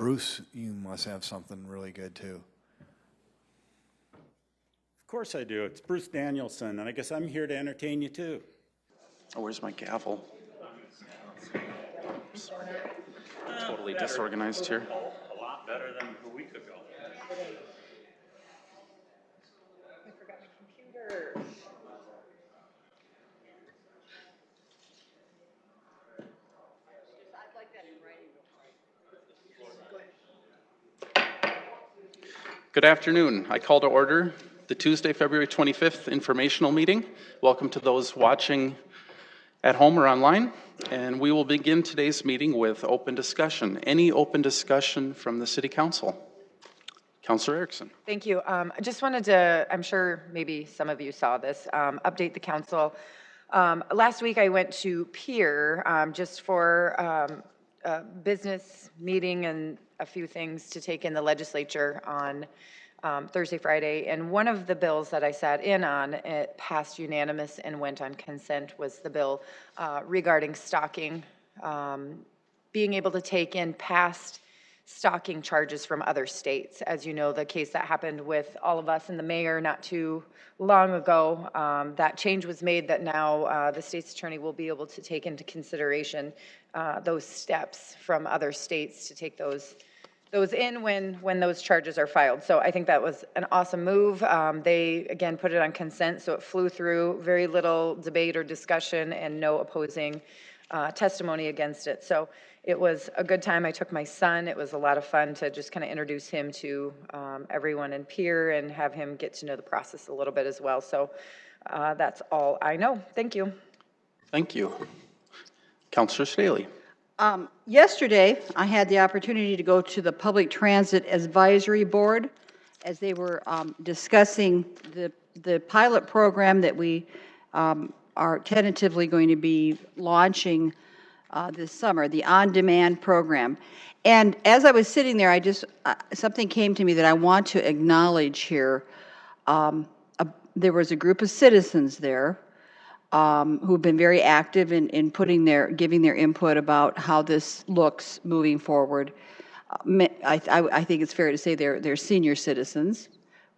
Bruce, you must have something really good too. Of course I do. It's Bruce Danielson, and I guess I'm here to entertain you too. Oh, where's my gavel? Totally disorganized here. A lot better than a week ago. I forgot my computer. I'd like that in writing. Good afternoon. I call to order the Tuesday, February 25th informational meeting. Welcome to those watching at home or online. And we will begin today's meeting with open discussion. Any open discussion from the City Council? Councilor Erickson. Thank you. I just wanted to, I'm sure maybe some of you saw this, update the council. Last week I went to Pier just for a business meeting and a few things to take in the legislature on Thursday, Friday, and one of the bills that I sat in on, it passed unanimous and went on consent, was the bill regarding stocking, being able to take in past stocking charges from other states. As you know, the case that happened with all of us and the mayor not too long ago, that change was made that now the state's attorney will be able to take into consideration those steps from other states to take those in when those charges are filed. So I think that was an awesome move. They, again, put it on consent, so it flew through, very little debate or discussion and no opposing testimony against it. So it was a good time. I took my son. It was a lot of fun to just kind of introduce him to everyone in Pier and have him get to know the process a little bit as well. So that's all I know. Thank you. Thank you. Councilor Staley. Yesterday, I had the opportunity to go to the Public Transit Advisory Board as they were discussing the pilot program that we are tentatively going to be launching this summer, the on-demand program. And as I was sitting there, something came to me that I want to acknowledge here. There was a group of citizens there who've been very active in giving their input about how this looks moving forward. I think it's fair to say they're senior citizens,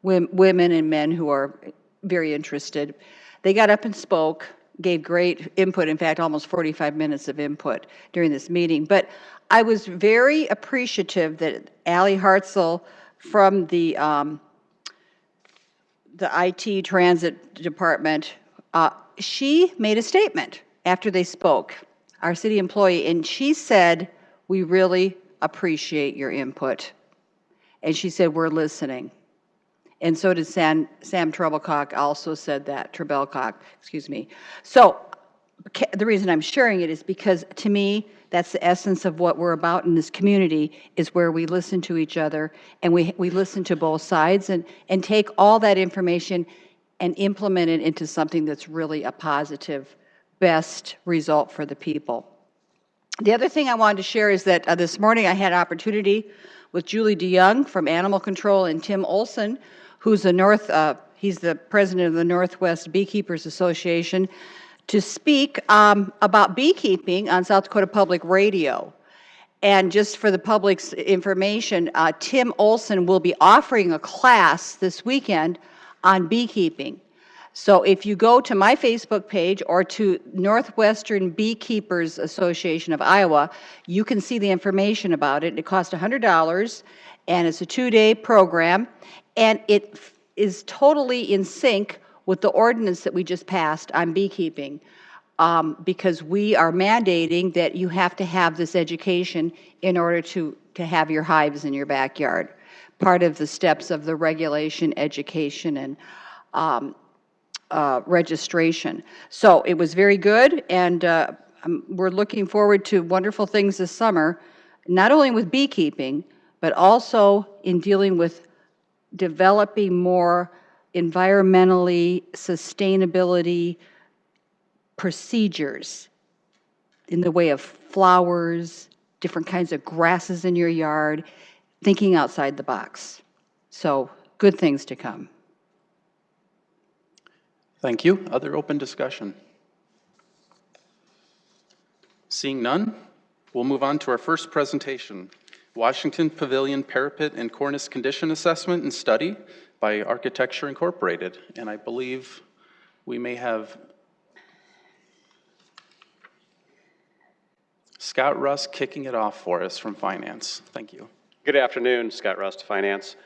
women and men who are very interested. They got up and spoke, gave great input, in fact, almost 45 minutes of input during this meeting. But I was very appreciative that Allie Hartzell from the IT Transit Department, she made a statement after they spoke, our city employee, and she said, "We really appreciate your input." And she said, "We're listening." And so did Sam Trebelcock also said that, excuse me. So the reason I'm sharing it is because to me, that's the essence of what we're about in this community, is where we listen to each other and we listen to both sides and take all that information and implement it into something that's really a positive, best result for the people. The other thing I wanted to share is that this morning I had an opportunity with Julie DeYoung from Animal Control and Tim Olson, who's he's the president of the Northwest Beekeepers Association, to speak about beekeeping on South Dakota Public Radio. And just for the public's information, Tim Olson will be offering a class this weekend on beekeeping. So if you go to my Facebook page or to Northwestern Beekeepers Association of Iowa, you can see the information about it. It costs $100, and it's a 2-day program, and it is totally in sync with the ordinance that we just passed on beekeeping, because we are mandating that you have to have this education in order to have your hives in your backyard. Part of the steps of the regulation, education, and registration. So it was very good, and we're looking forward to wonderful things this summer, not only with beekeeping, but also in dealing with developing more environmentally sustainability procedures in the way of flowers, different kinds of grasses in your yard, thinking outside the box. So good things to come. Thank you. Other open discussion? Seeing none, we'll move on to our first presentation. Washington Pavilion Parapet and Cornice Condition Assessment and Study by Architecture Incorporated. And I believe we may have Scott Russ kicking it off for us from Finance. Thank you. Good afternoon, Scott Rust, Finance.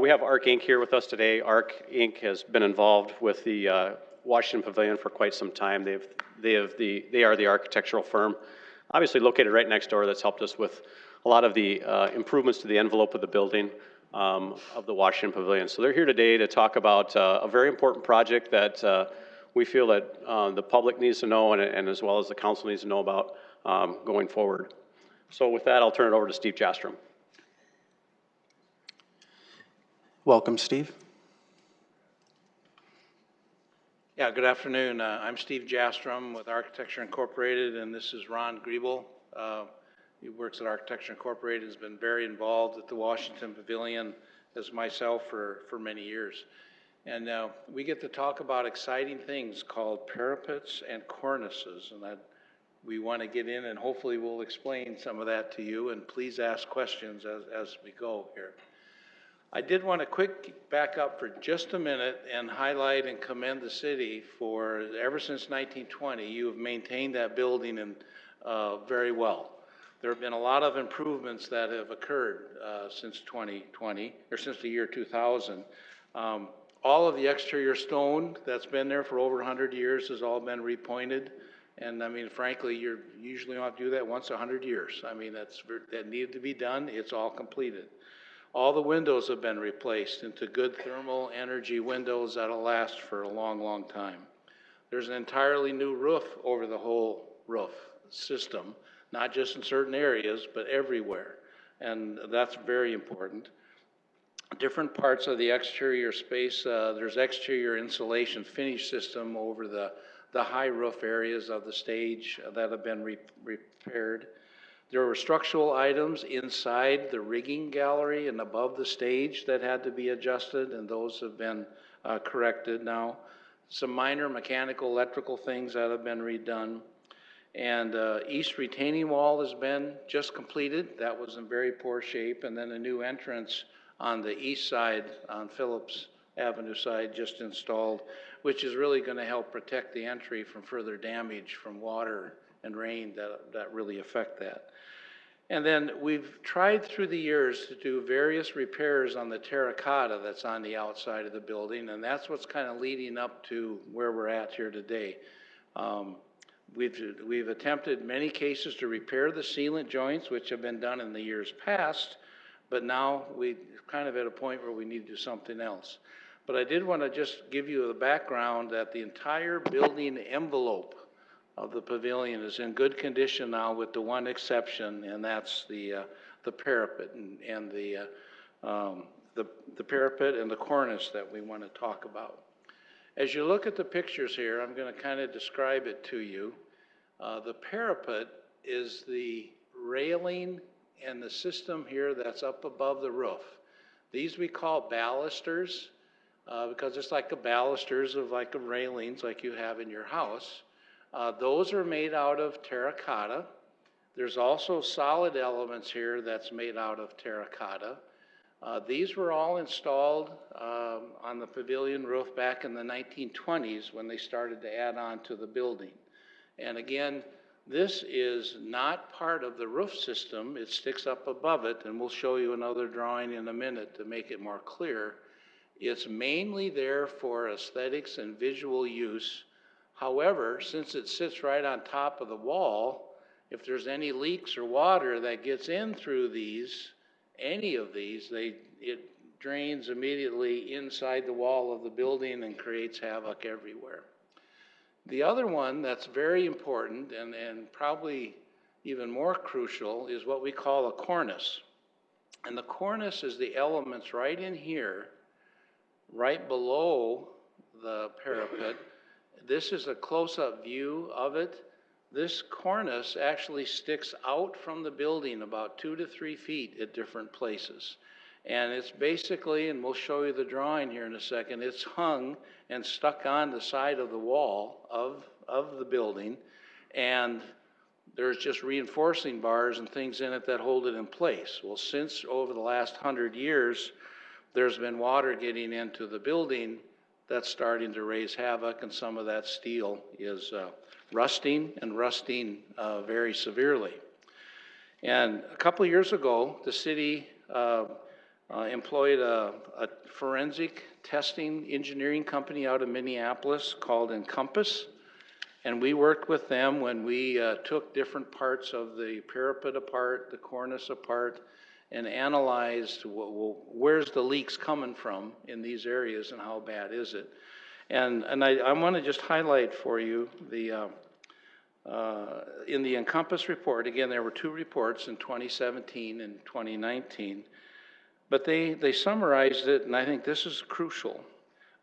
We have ARC Inc. here with us today. ARC Inc. has been involved with the Washington Pavilion for quite some time. They are the architectural firm, obviously located right next door, that's helped us with a lot of the improvements to the envelope of the building of the Washington Pavilion. So they're here today to talk about a very important project that we feel that the public needs to know and as well as the council needs to know about going forward. So with that, I'll turn it over to Steve Jastrom. Welcome, Steve. Yeah, good afternoon. I'm Steve Jastrom with Architecture Incorporated, and this is Ron Griebel. He works at Architecture Incorporated, has been very involved at the Washington Pavilion as myself for many years. And we get to talk about exciting things called parapets and cornices, and we want to get in and hopefully we'll explain some of that to you, and please ask questions as we go here. I did want to quick back up for just a minute and highlight and commend the city for, ever since 1920, you have maintained that building very well. There have been a lot of improvements that have occurred since 2020, or since the year 2000. All of the exterior stone that's been there for over 100 years has all been repointed. And I mean, frankly, you usually don't have to do that once 100 years. I mean, that needed to be done. It's all completed. All the windows have been replaced into good thermal energy windows that'll last for a long, long time. There's an entirely new roof over the whole roof system, not just in certain areas, but everywhere. And that's very important. Different parts of the exterior space, there's exterior insulation finish system over the high roof areas of the stage that have been repaired. There were structural items inside the rigging gallery and above the stage that had to be adjusted, and those have been corrected now. Some minor mechanical, electrical things that have been redone. And east retaining wall has been just completed. That was in very poor shape. And then a new entrance on the east side, on Phillips Avenue side, just installed, which is really going to help protect the entry from further damage from water and rain that really affect that. And then we've tried through the years to do various repairs on the terracotta that's on the outside of the building, and that's what's kind of leading up to where we're at here today. We've attempted many cases to repair the sealant joints, which have been done in the years past, but now we're kind of at a point where we need to do something else. But I did want to just give you the background that the entire building envelope of the pavilion is in good condition now, with the one exception, and that's the parapet and the parapet and the cornice that we want to talk about. As you look at the pictures here, I'm going to kind of describe it to you. The parapet is the railing and the system here that's up above the roof. These we call balusters because it's like the balusters of like the railings like you have in your house. Those are made out of terracotta. There's also solid elements here that's made out of terracotta. These were all installed on the pavilion roof back in the 1920s when they started to add on to the building. And again, this is not part of the roof system. It sticks up above it, and we'll show you another drawing in a minute to make it more clear. It's mainly there for aesthetics and visual use. However, since it sits right on top of the wall, if there's any leaks or water that gets in through these, any of these, it drains immediately inside the wall of the building and creates havoc everywhere. The other one that's very important and probably even more crucial is what we call a cornice. And the cornice is the elements right in here, right below the parapet. This is a close-up view of it. This cornice actually sticks out from the building about 2 to 3 feet at different places. And it's basically, and we'll show you the drawing here in a second, it's hung and stuck on the side of the wall of the building. And there's just reinforcing bars and things in it that hold it in place. Well, since over the last 100 years, there's been water getting into the building, that's starting to raise havoc, and some of that steel is rusting very severely. And a couple of years ago, the city employed a forensic testing engineering company out of Minneapolis called Encompass. And we worked with them when we took different parts of the parapet apart, the cornice apart, and analyzed where's the leaks coming from in these areas and how bad is it. And I want to just highlight for you the in the Encompass report, again, there were 2 reports in 2017 and 2019, but they summarized it, and I think this is crucial.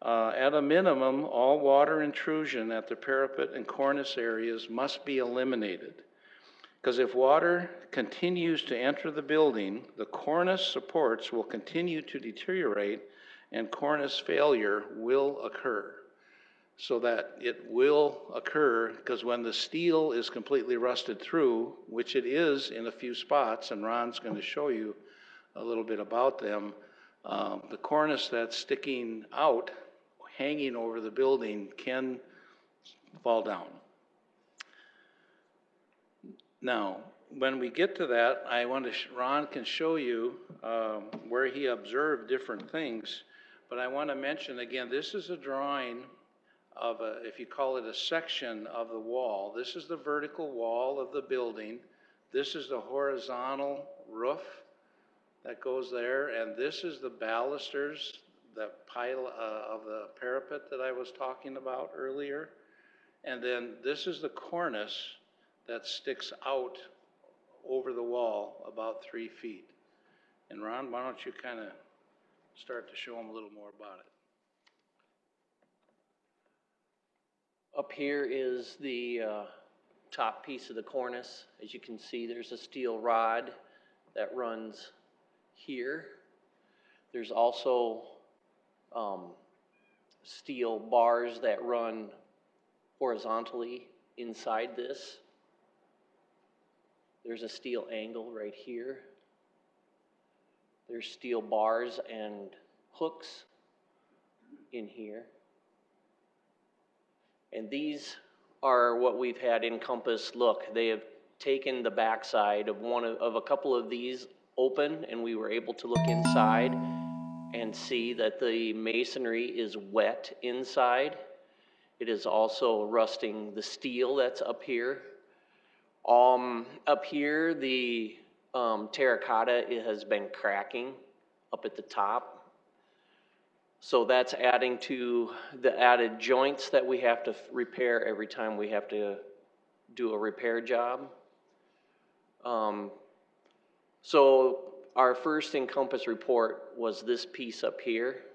At a minimum, all water intrusion at the parapet and cornice areas must be eliminated. Because if water continues to enter the building, the cornice supports will continue to deteriorate and cornice failure will occur. So that it will occur, because when the steel is completely rusted through, which it is in a few spots, and Ron's going to show you a little bit about them, the cornice that's sticking out, hanging over the building, can fall down. Now, when we get to that, I want to, Ron can show you where he observed different things, but I want to mention again, this is a drawing of a, if you call it a section of the wall. This is the vertical wall of the building. This is the horizontal roof that goes there, and this is the balusters, the pile of the parapet that I was talking about earlier. And then this is the cornice that sticks out over the wall about 3 feet. And Ron, why don't you kind of start to show them a little more about it? Up here is the top piece of the cornice. As you can see, there's a steel rod that runs here. There's also steel bars that run horizontally inside this. There's a steel angle right here. There's steel bars and hooks in here. And these are what we've had Encompass look. They have taken the backside of of a couple of these open, and we were able to look inside and see that the masonry is wet inside. It is also rusting the steel that's up here. Up here, the terracotta, it has been cracking up at the top. So that's adding to the added joints that we have to repair every time we have to do a repair job. So our first Encompass report was this piece up here.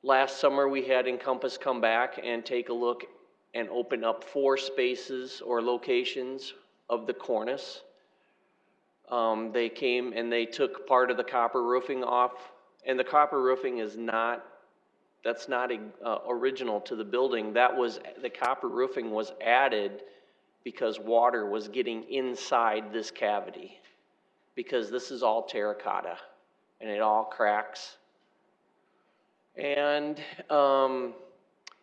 Last summer we had Encompass come back and take a look and open up 4 spaces or locations of the cornice. They came and they took part of the copper roofing off. And the copper roofing is not, that's not original to the building. The copper roofing was added because water was getting inside this cavity. Because this is all terracotta and it all cracks. And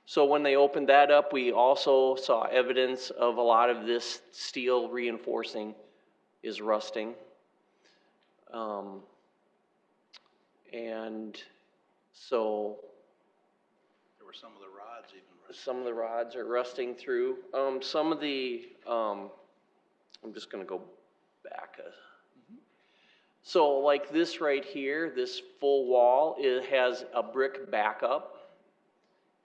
so when they opened that up, we also saw evidence of a lot of this steel reinforcing is rusting. And so There were some of the rods even rusting. some of the rods are rusting through. Some of the, I'm just gonna go back. So like this right here, this full wall, it has a brick backup.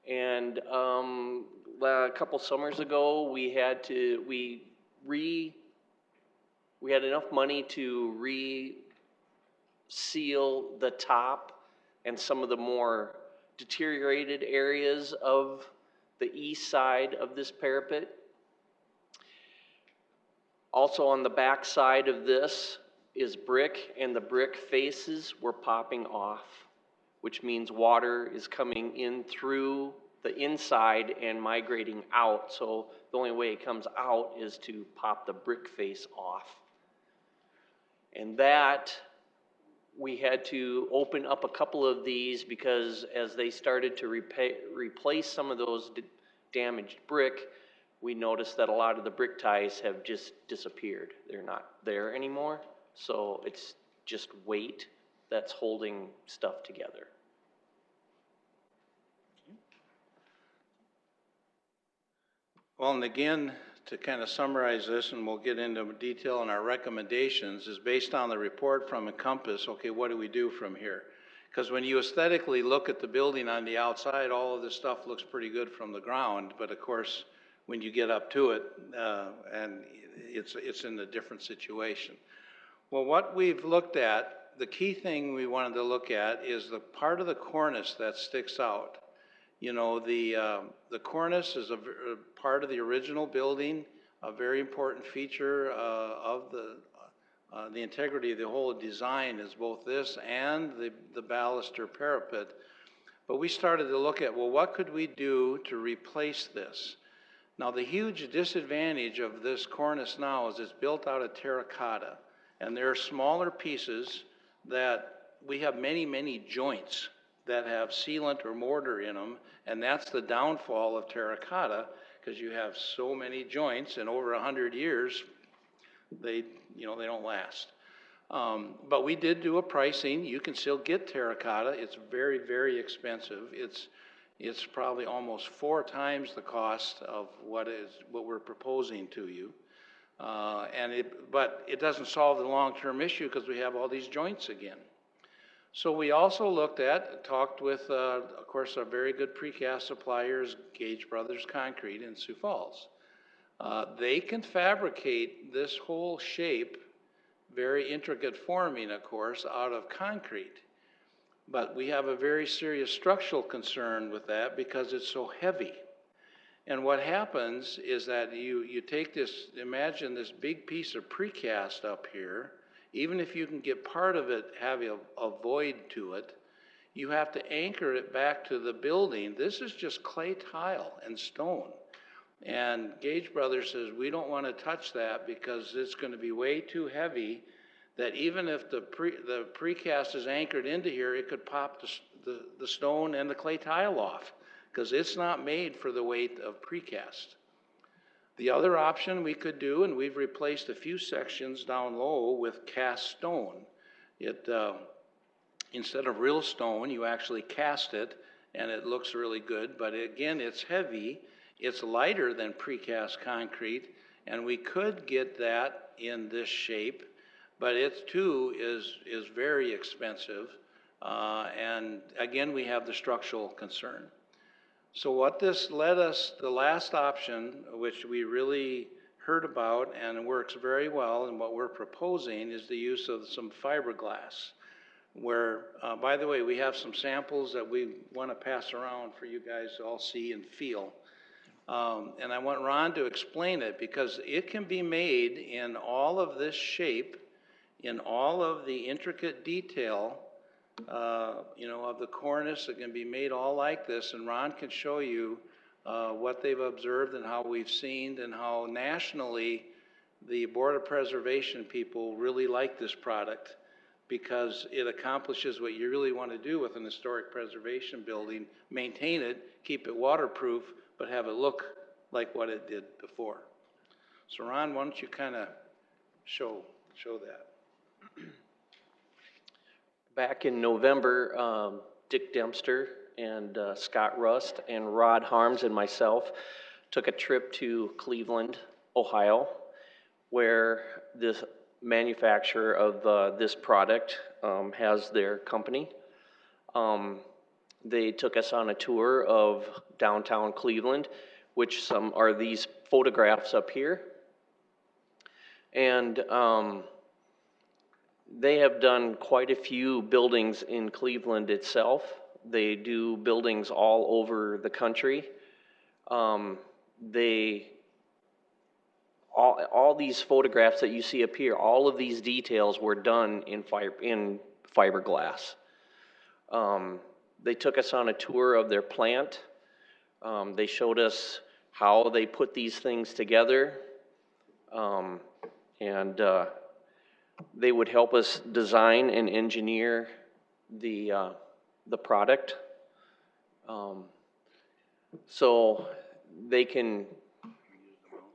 And a couple summers ago, we had enough money to seal the top and some of the more deteriorated areas of the east side of this parapet. Also on the back side of this is brick, and the brick faces were popping off, which means water is coming in through the inside and migrating out. So the only way it comes out is to pop the brick face off. And that, we had to open up a couple of these because as they started to replace some of those damaged brick, we noticed that a lot of the brick ties have just disappeared. They're not there anymore. So it's just weight that's holding stuff together. Well, and again, to kind of summarize this, and we'll get into detail in our recommendations, is based on the report from Encompass, okay, what do we do from here? Because when you aesthetically look at the building on the outside, all of this stuff looks pretty good from the ground, but of course, when you get up to it, and it's in a different situation. Well, what we've looked at, the key thing we wanted to look at is the part of the cornice that sticks out. You know, the cornice is a part of the original building, a very important feature of the integrity of the whole design is both this and the baluster parapet. But we started to look at, well, what could we do to replace this? Now, the huge disadvantage of this cornice now is it's built out of terracotta, and there are smaller pieces that we have many, many joints that have sealant or mortar in them, and that's the downfall of terracotta, because you have so many joints, and over 100 years, they don't last. But we did do a pricing. You can still get terracotta. It's very, very expensive. It's probably almost 4 times the cost of what we're proposing to you. But it doesn't solve the long-term issue because we have all these joints again. So we also talked with, of course, our very good precast suppliers, Gage Brothers Concrete in Sioux Falls. They can fabricate this whole shape, very intricate forming, of course, out of concrete. But we have a very serious structural concern with that because it's so heavy. And what happens is that you take this, imagine this big piece of precast up here. Even if you can get part of it having a void to it, you have to anchor it back to the building. This is just clay tile and stone. And Gage Brothers says, we don't want to touch that because it's going to be way too heavy, that even if the precast is anchored into here, it could pop the stone and the clay tile off because it's not made for the weight of precast. The other option we could do, and we've replaced a few sections down low with cast stone. Instead of real stone, you actually cast it, and it looks really good. But again, it's heavy. It's lighter than precast concrete, and we could get that in this shape, but it too is very expensive. And again, we have the structural concern. So what this led us, the last option, which we really heard about and works very well, and what we're proposing is the use of some fiberglass, where, by the way, we have some samples that we want to pass around for you guys to all see and feel. And I want Ron to explain it because it can be made in all of this shape, in all of the intricate detail of the cornice. It can be made all like this, and Ron can show you what they've observed and how we've seen and how nationally the Board of Preservation people really like this product because it accomplishes what you really want to do with an historic preservation building, maintain it, keep it waterproof, but have it look like what it did before. So Ron, why don't you kind of show that? Back in November, Dick Dempster and Scott Rust and Rod Harms and myself took a trip to Cleveland, Ohio, where this manufacturer of this product has their company. They took us on a tour of downtown Cleveland, which some are these photographs up here. And they have done quite a few buildings in Cleveland itself. They do buildings all over the country. All these photographs that you see up here, all of these details were done in fiberglass. They took us on a tour of their plant. They showed us how they put these things together, and they would help us design and engineer the product. So they can,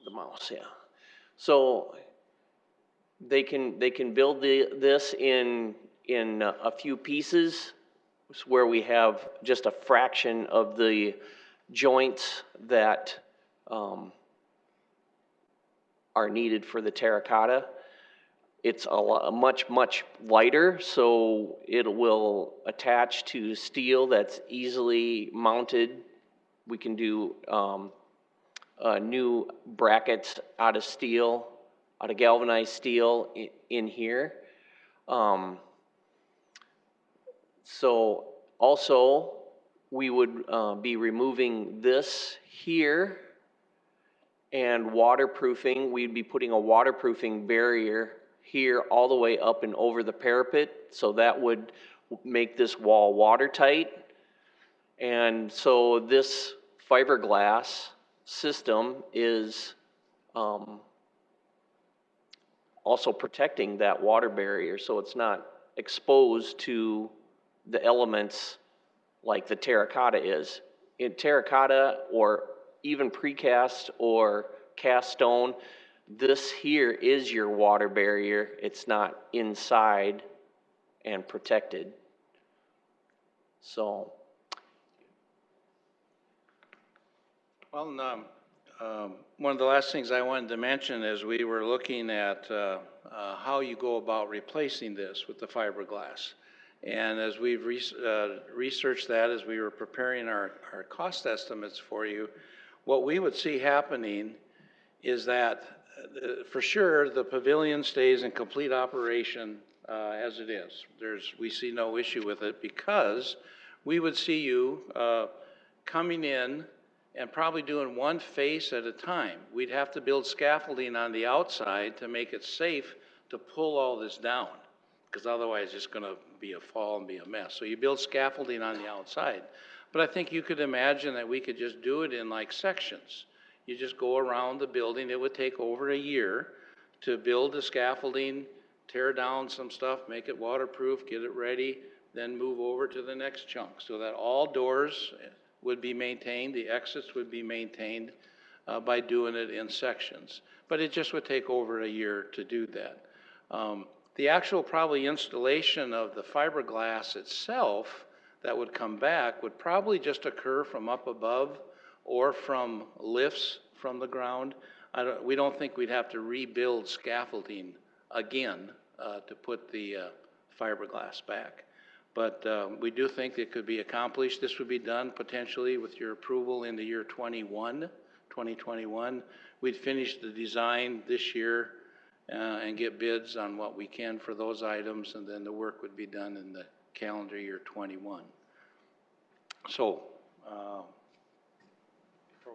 the mouse, yeah. So they can build this in a few pieces where we have just a fraction of the joints that are needed for the terracotta. It's much lighter, so it will attach to steel that's easily mounted. We can do new brackets out of steel, out of galvanized steel in here. So also, we would be removing this here and waterproofing. We'd be putting a waterproofing barrier here all the way up and over the parapet, so that would make this wall watertight. And so this fiberglass system is also protecting that water barrier, so it's not exposed to the elements like the terracotta is. In terracotta, or even precast or cast stone, this here is your water barrier. It's not inside and protected. So. Well, one of the last things I wanted to mention is we were looking at how you go about replacing this with the fiberglass. And as we've researched that, as we were preparing our cost estimates for you, what we would see happening is that for sure the pavilion stays in complete operation as it is. We see no issue with it, because we would see you coming in and probably doing one face at a time. We'd have to build scaffolding on the outside to make it safe to pull all this down, because otherwise it's going to be a fall and be a mess. So you build scaffolding on the outside. But I think you could imagine that we could just do it in like sections. You just go around the building. It would take over a year to build the scaffolding, tear down some stuff, make it waterproof, get it ready, then move over to the next chunk, so that all doors would be maintained, the exits would be maintained by doing it in sections. But it just would take over a year to do that. The actual probably installation of the fiberglass itself that would come back would probably just occur from up above or from lifts from the ground. We don't think we'd have to rebuild scaffolding again to put the fiberglass back. But we do think it could be accomplished. This would be done potentially with your approval in the year 2021. We'd finish the design this year and get bids on what we can for those items, and then the work would be done in the calendar year 21. So, before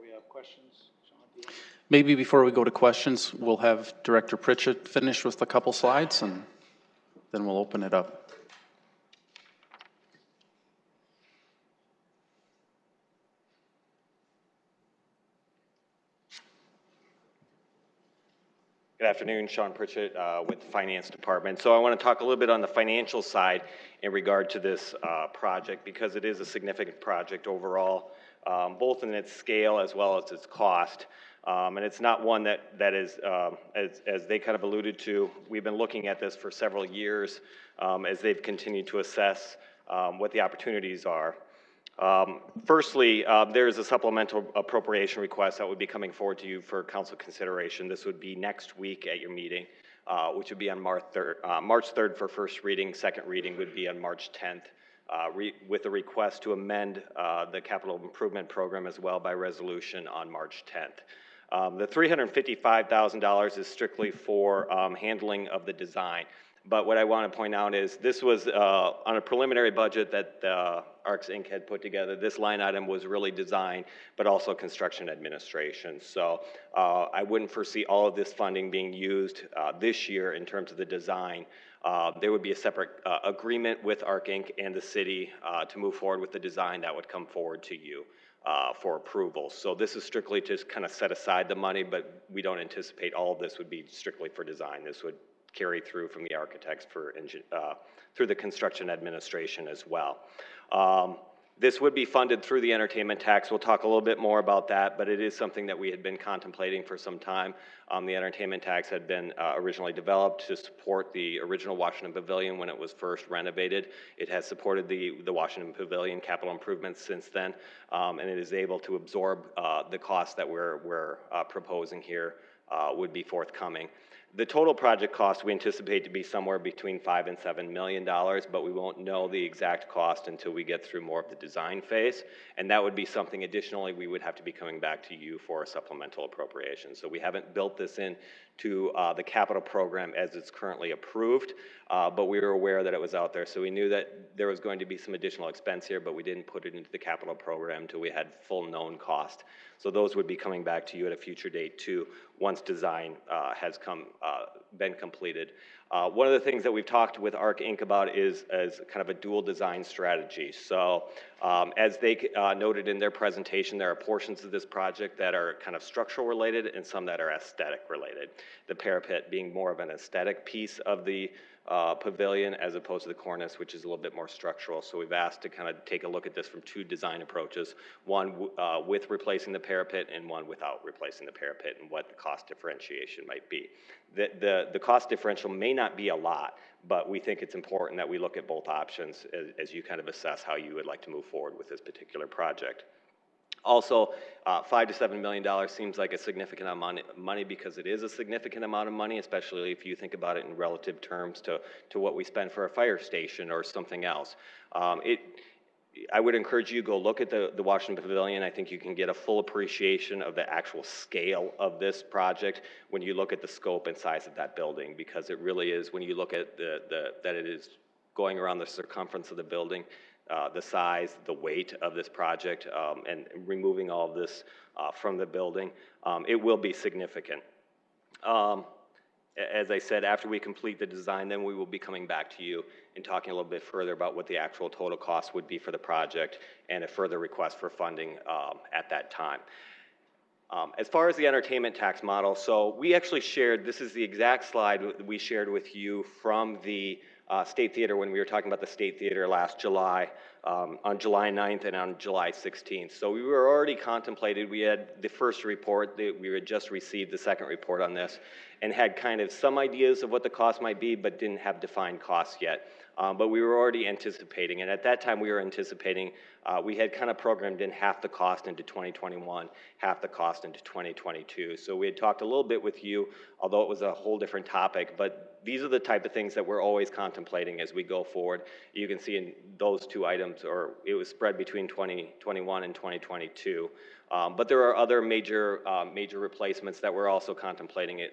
we have questions, Sean, do you? Maybe before we go to questions, we'll have Director Pritchett finish with a couple slides, and then we'll open it up. Good afternoon, Sean Pritchett with the Finance Department. So I want to talk a little bit on the financial side in regard to this project, because it is a significant project overall, both in its scale as well as its cost. And it's not one that is, as they kind of alluded to, we've been looking at this for several years as they've continued to assess what the opportunities are. Firstly, there is a supplemental appropriation request that would be coming forward to you for council consideration. This would be next week at your meeting, which would be on March 3rd for first reading. Second reading would be on March 10th, with a request to amend the capital improvement program as well by resolution on March 10th. The $355,000 is strictly for handling of the design. But what I want to point out is this was on a preliminary budget that ARCS Inc. had put together. This line item was really design, but also construction administration. So I wouldn't foresee all of this funding being used this year in terms of the design. There would be a separate agreement with ARC Inc. and the city to move forward with the design that would come forward to you. for approval. So this is strictly just kind of set aside the money, but we don't anticipate all of this would be strictly for design. This would carry through from the architects through the construction administration as well. This would be funded through the entertainment tax. We'll talk a little bit more about that, but it is something that we had been contemplating for some time. The entertainment tax had been originally developed to support the original Washington Pavilion when it was first renovated. It has supported the Washington Pavilion capital improvements since then, and it is able to absorb the costs that we're proposing here would be forthcoming. The total project cost we anticipate to be somewhere between $5 and $7 million, but we won't know the exact cost until we get through more of the design phase. And that would be something additionally we would have to be coming back to you for a supplemental appropriation. So we haven't built this in to the capital program as it's currently approved, but we were aware that it was out there. So we knew that there was going to be some additional expense here, but we didn't put it into the capital program until we had full known cost. So those would be coming back to you at a future date too, once design has been completed. One of the things that we've talked with ARC Inc. about is kind of a dual design strategy. So as they noted in their presentation, there are portions of this project that are kind of structural related and some that are aesthetic related. The parapet being more of an aesthetic piece of the pavilion as opposed to the cornice, which is a little bit more structural. So we've asked to kind of take a look at this from two design approaches, one with replacing the parapet and one without replacing the parapet, and what the cost differentiation might be. The cost differential may not be a lot, but we think it's important that we look at both options as you kind of assess how you would like to move forward with this particular project. Also, $5 to $7 million seems like a significant amount of money because it is a significant amount of money, especially if you think about it in relative terms to what we spend for a fire station or something else. I would encourage you to go look at the Washington Pavilion. I think you can get a full appreciation of the actual scale of this project when you look at the scope and size of that building, because it really is, when you look at that it is going around the circumference of the building, the size, the weight of this project, and removing all of this from the building, it will be significant. As I said, after we complete the design, then we will be coming back to you and talking a little bit further about what the actual total cost would be for the project and a further request for funding at that time. As far as the entertainment tax model, so we actually shared, this is the exact slide we shared with you from the State Theater when we were talking about the State Theater last July, on July 9th and on July 16th. So we were already contemplated, we had the first report, we had just received the second report on this, and had kind of some ideas of what the cost might be, but didn't have defined costs yet. But we were already anticipating, and at that time we were anticipating, we had kind of programmed in half the cost into 2021, half the cost into 2022. So we had talked a little bit with you, although it was a whole different topic, but these are the type of things that we're always contemplating as we go forward. You can see in those two items, or it was spread between 2021 and 2022. But there are other major replacements that we're also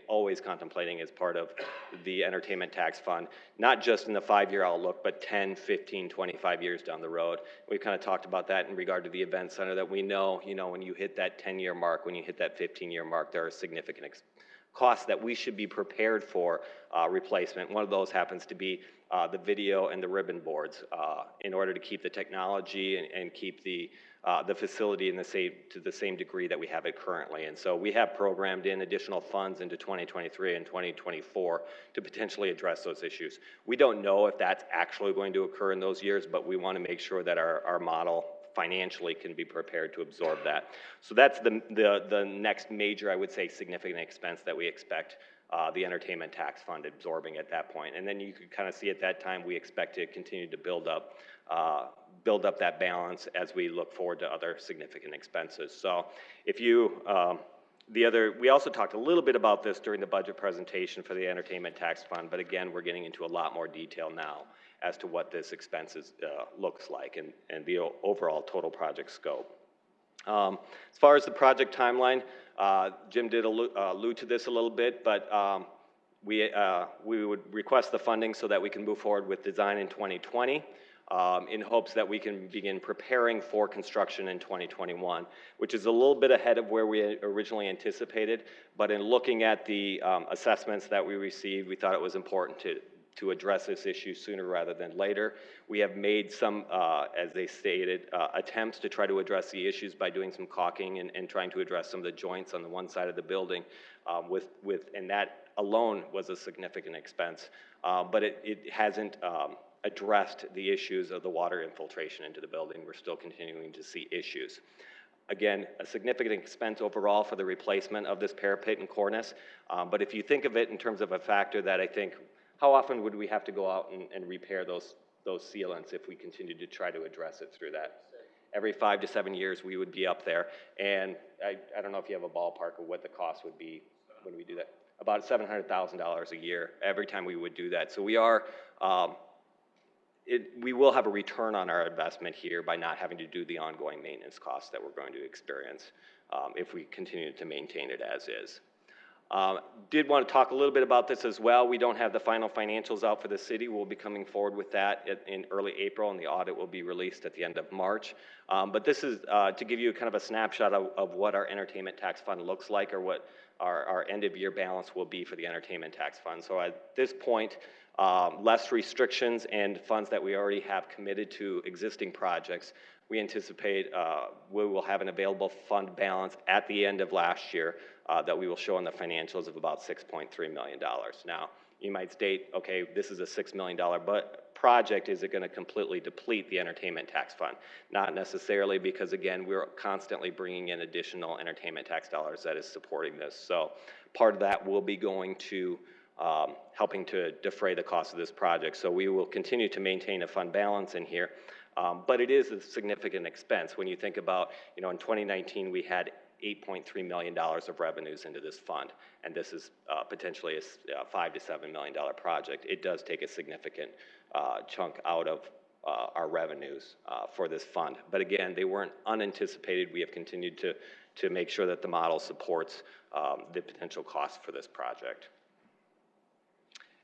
always contemplating as part of the entertainment tax fund, not just in the 5-year outlook, but 10, 15, 25 years down the road. We've kind of talked about that in regard to the event center, that we know, when you hit that 10-year mark, when you hit that 15-year mark, there are significant costs that we should be prepared for replacement. One of those happens to be the video and the ribbon boards in order to keep the technology and keep the facility to the same degree that we have it currently. And so we have programmed in additional funds into 2023 and 2024 to potentially address those issues. We don't know if that's actually going to occur in those years, but we want to make sure that our model financially can be prepared to absorb that. So that's the next major, I would say, significant expense that we expect the entertainment tax fund absorbing at that point. And then you could kind of see at that time we expect to continue to build up that balance as we look forward to other significant expenses. So if you, we also talked a little bit about this during the budget presentation for the entertainment tax fund, but again, we're getting into a lot more detail now as to what this expense looks like and the overall total project scope. As far as the project timeline, Jim did allude to this a little bit, but we would request the funding so that we can move forward with design in 2020 in hopes that we can begin preparing for construction in 2021, which is a little bit ahead of where we originally anticipated, but in looking at the assessments that we received, we thought it was important to address this issue sooner rather than later. We have made some, as they stated, attempts to try to address the issues by doing some caulking and trying to address some of the joints on the one side of the building, and that alone was a significant expense, but it hasn't addressed the issues of the water infiltration into the building. We're still continuing to see issues. Again, a significant expense overall for the replacement of this parapet and cornice, but if you think of it in terms of a factor that I think, how often would we have to go out and repair those sealants if we continued to try to address it through that? Every 5 to 7 years we would be up there, and I don't know if you have a ballpark of what the cost would be when we do that. About $700,000 a year every time we would do that. So we are, we will have a return on our investment here by not having to do the ongoing maintenance costs that we're going to experience if we continue to maintain it as is. Did want to talk a little bit about this as well. We don't have the final financials out for the city. We'll be coming forward with that in early April, and the audit will be released at the end of March. But this is to give you kind of a snapshot of what our entertainment tax fund looks like, or what our end of year balance will be for the entertainment tax fund. So at this point, less restrictions and funds that we already have committed to existing projects, we anticipate we will have an available fund balance at the end of last year that we will show in the financials of about $6.3 million. Now, you might state, okay, this is a $6 million project. Is it going to completely deplete the entertainment tax fund? Not necessarily, because again, we're constantly bringing in additional entertainment tax dollars that is supporting this. So part of that will be going to helping to defray the cost of this project. So we will continue to maintain a fund balance in here. But it is a significant expense when you think about, in 2019 we had $8.3 million of revenues into this fund, and this is potentially a $5 to $7 million project. It does take a significant chunk out of our revenues for this fund. But again, they weren't unanticipated. We have continued to make sure that the model supports the potential costs for this project.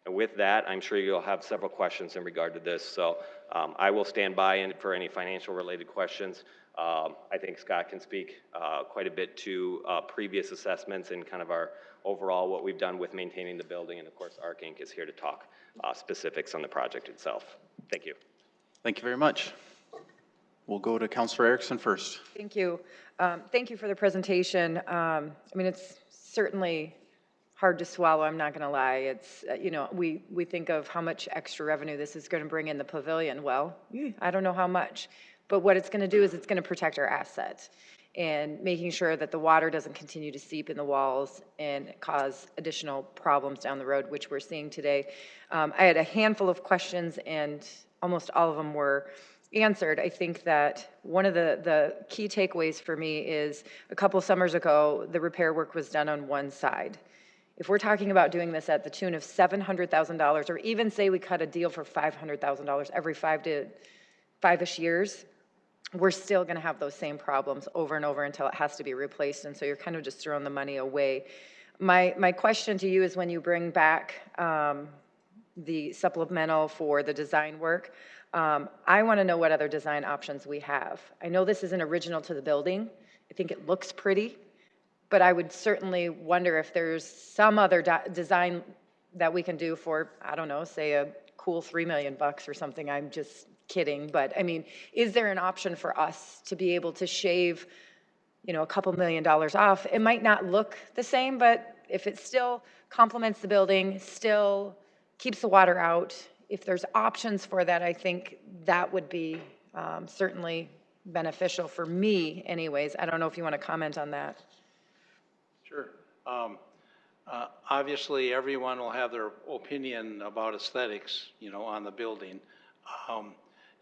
And with that, I'm sure you'll have several questions in regard to this, so I will stand by for any financial related questions. I think Scott can speak quite a bit to previous assessments and kind of our overall what we've done with maintaining the building, and of course ARC Inc. is here to talk specifics on the project itself. Thank you. Thank you very much. We'll go to Councilor Erickson first. Thank you. Thank you for the presentation. I mean, it's certainly hard to swallow, I'm not going to lie. It's, we think of how much extra revenue this is going to bring in the pavilion. Well, I don't know how much, but what it's going to do is it's going to protect our asset and making sure that the water doesn't continue to seep in the walls and cause additional problems down the road, which we're seeing today. I had a handful of questions and almost all of them were answered. I think that one of the key takeaways for me is a couple summers ago, the repair work was done on one side. If we're talking about doing this at the tune of $700,000, or even say we cut a deal for $500,000 every 5-ish years, we're still going to have those same problems over and over until it has to be replaced. And so you're kind of just throwing the money away. My question to you is, when you bring back the supplemental for the design work, I want to know what other design options we have. I know this isn't original to the building. I think it looks pretty. But I would certainly wonder if there's some other design that we can do for, I don't know, say a cool $3 million or something. I'm just kidding. But I mean, is there an option for us to be able to shave, a couple $1 million off? It might not look the same, but if it still complements the building, still keeps the water out, if there's options for that, I think that would be certainly beneficial for me anyways. I don't know if you want to comment on that. Sure. Obviously, everyone will have their opinion about aesthetics, on the building.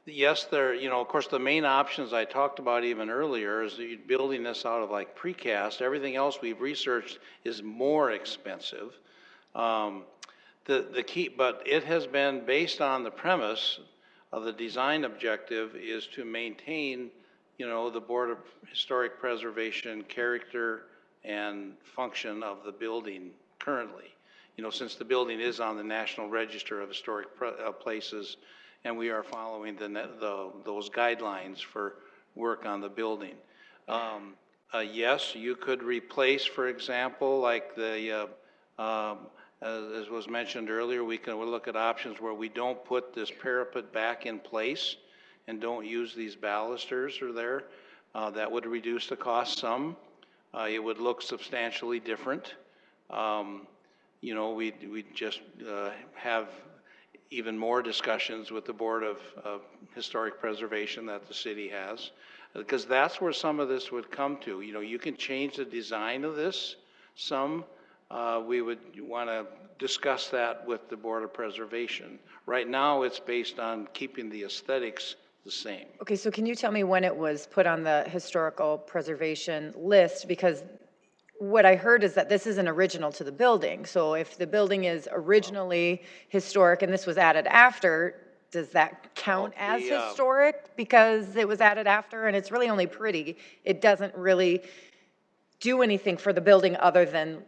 Yes, of course, the main options I talked about even earlier is building this out of like precast. Everything else we've researched is more expensive. The key, but it has been based on the premise of the design objective is to maintain, the Board of Historic Preservation character and function of the building currently. Since the building is on the National Register of Historic Places, and we are following those guidelines for work on the building. Yes, you could replace, for example, like the As was mentioned earlier, we'll look at options where we don't put this parapet back in place and don't use these balusters or there. That would reduce the cost some. It would look substantially different. You know, we just have even more discussions with the Board of Historic Preservation that the city has, because that's where some of this would come to. You know, you can change the design of this some. We would want to discuss that with the Board of Preservation. Right now, it's based on keeping the aesthetics the same. Okay, so can you tell me when it was put on the historical preservation list? Because what I heard is that this isn't original to the building. So if the building is originally historic and this was added after, does that count as historic because it was added after? And it's really only pretty. It doesn't really do anything for the building other than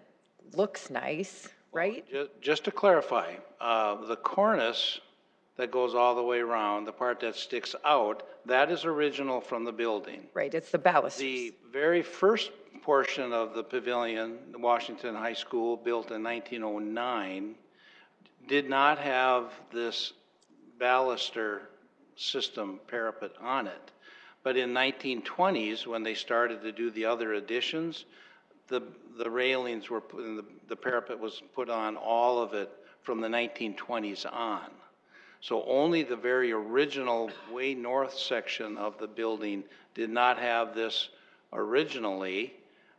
looks nice, right? Just to clarify, the cornice that goes all the way around, the part that sticks out, that is original from the building. Right, it's the balusters. The very first portion of the pavilion, the Washington High School, built in 1909, did not have this baluster system parapet on it. But in 1920s, when they started to do the other additions, the railings were put, the parapet was put on all of it from the 1920s on. So only the very original way north section of the building did not have this originally,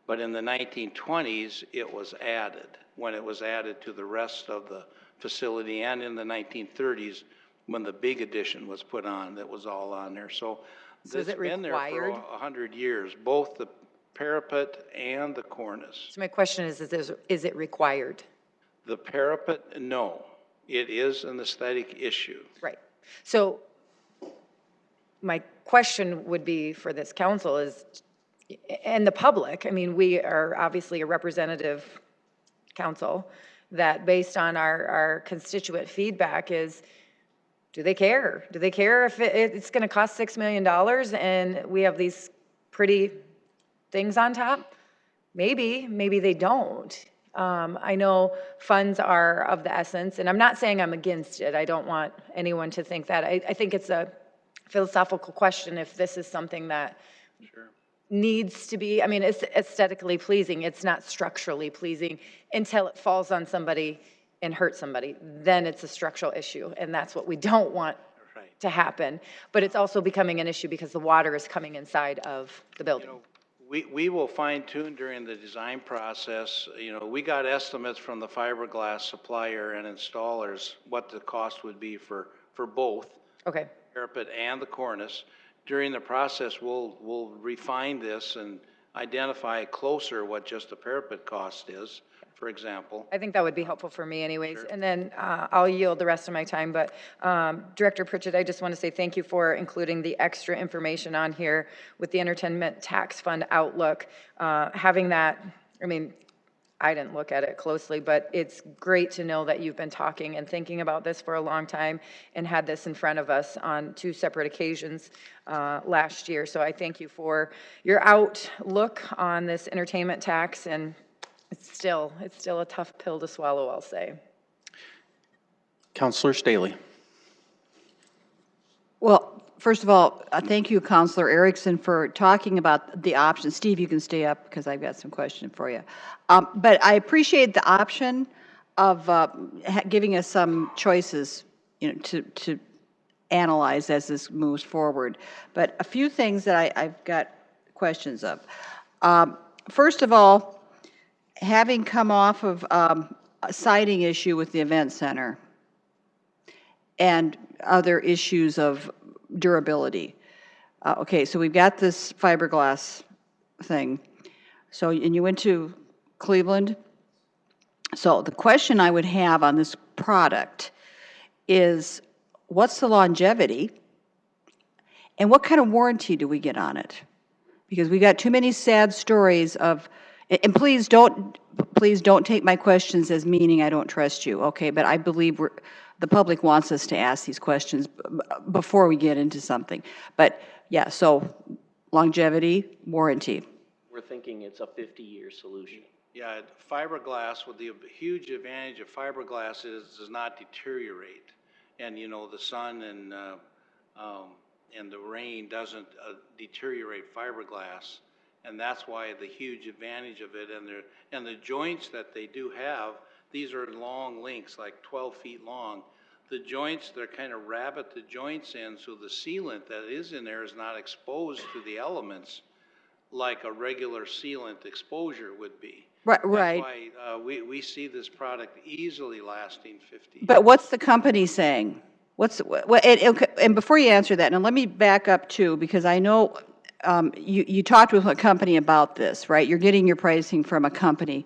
but in the 1920s it was added, when it was added to the rest of the facility, and in the 1930s when the big addition was put on, that was all on there. So is it been there for required? 100 years, both the parapet and the cornice. So my question is it required? The parapet, no. It is an aesthetic issue. Right. So my question would be for this council is, and the public, I mean, we are obviously a representative council, that based on our constituent feedback is, do they care? Do they care if it's going to cost $6 million and we have these pretty things on top? Maybe they don't. I know funds are of the essence, and I'm not saying I'm against it. I don't want anyone to think that. I think it's a philosophical question if this is something that needs to be, I mean, it's aesthetically pleasing. It's not structurally pleasing until it falls on somebody and hurts somebody. Then it's a structural issue, and that's what we don't want to happen. But it's also becoming an issue because the water is coming inside of the building. You know, we will fine tune during the design process. You know, we got estimates from the fiberglass supplier and installers what the cost would be for both. Okay. Parapet and the cornice. During the process, we'll refine this and identify closer what just the parapet cost is, for example. I think that would be helpful for me anyways. Sure. And then I'll yield the rest of my time. But Director Pritchett, I just want to say thank you for including the extra information on here with the entertainment tax fund outlook. Having that, I mean, I didn't look at it closely, but it's great to know that you've been talking and thinking about this for a long time and had this in front of us on 2 separate occasions last year. So I thank you for your outlook on this entertainment tax, and it's still a tough pill to swallow, I'll say. Councilor Staley. Well, first of all, thank you, Councilor Erickson, for talking about the options. Steve, you can stay up because I've got some questions for you. But I appreciate the option of giving us some choices, you know, to analyze as this moves forward. But a few things that I've got questions of. First of all, having come off of a siding issue with the event center and other issues of durability. Okay, so we've got this fiberglass thing. So, and you went to Cleveland. So the question I would have on this product is, what's the longevity? And what kind of warranty do we get on it? Because we got too many sad stories of, and please don't take my questions as meaning I don't trust you, okay? But I believe the public wants us to ask these questions before we get into something. But yeah, so longevity, warranty. We're thinking it's a 50-year solution. Yeah, fiberglass, with the huge advantage of fiberglass is it does not deteriorate. And, you know, the sun and the rain doesn't deteriorate fiberglass. And that's why the huge advantage of it. And the joints that they do have, these are long links, like 12 feet long. The joints, they're kind of rabbet the joints in, so the sealant that is in there is not exposed to the elements like a regular sealant exposure would be. Right, right. That's why we see this product easily lasting 50 years. But what's the company saying? And before you answer that, and let me back up too, because I know you talked with a company about this, right? You're getting your pricing from a company.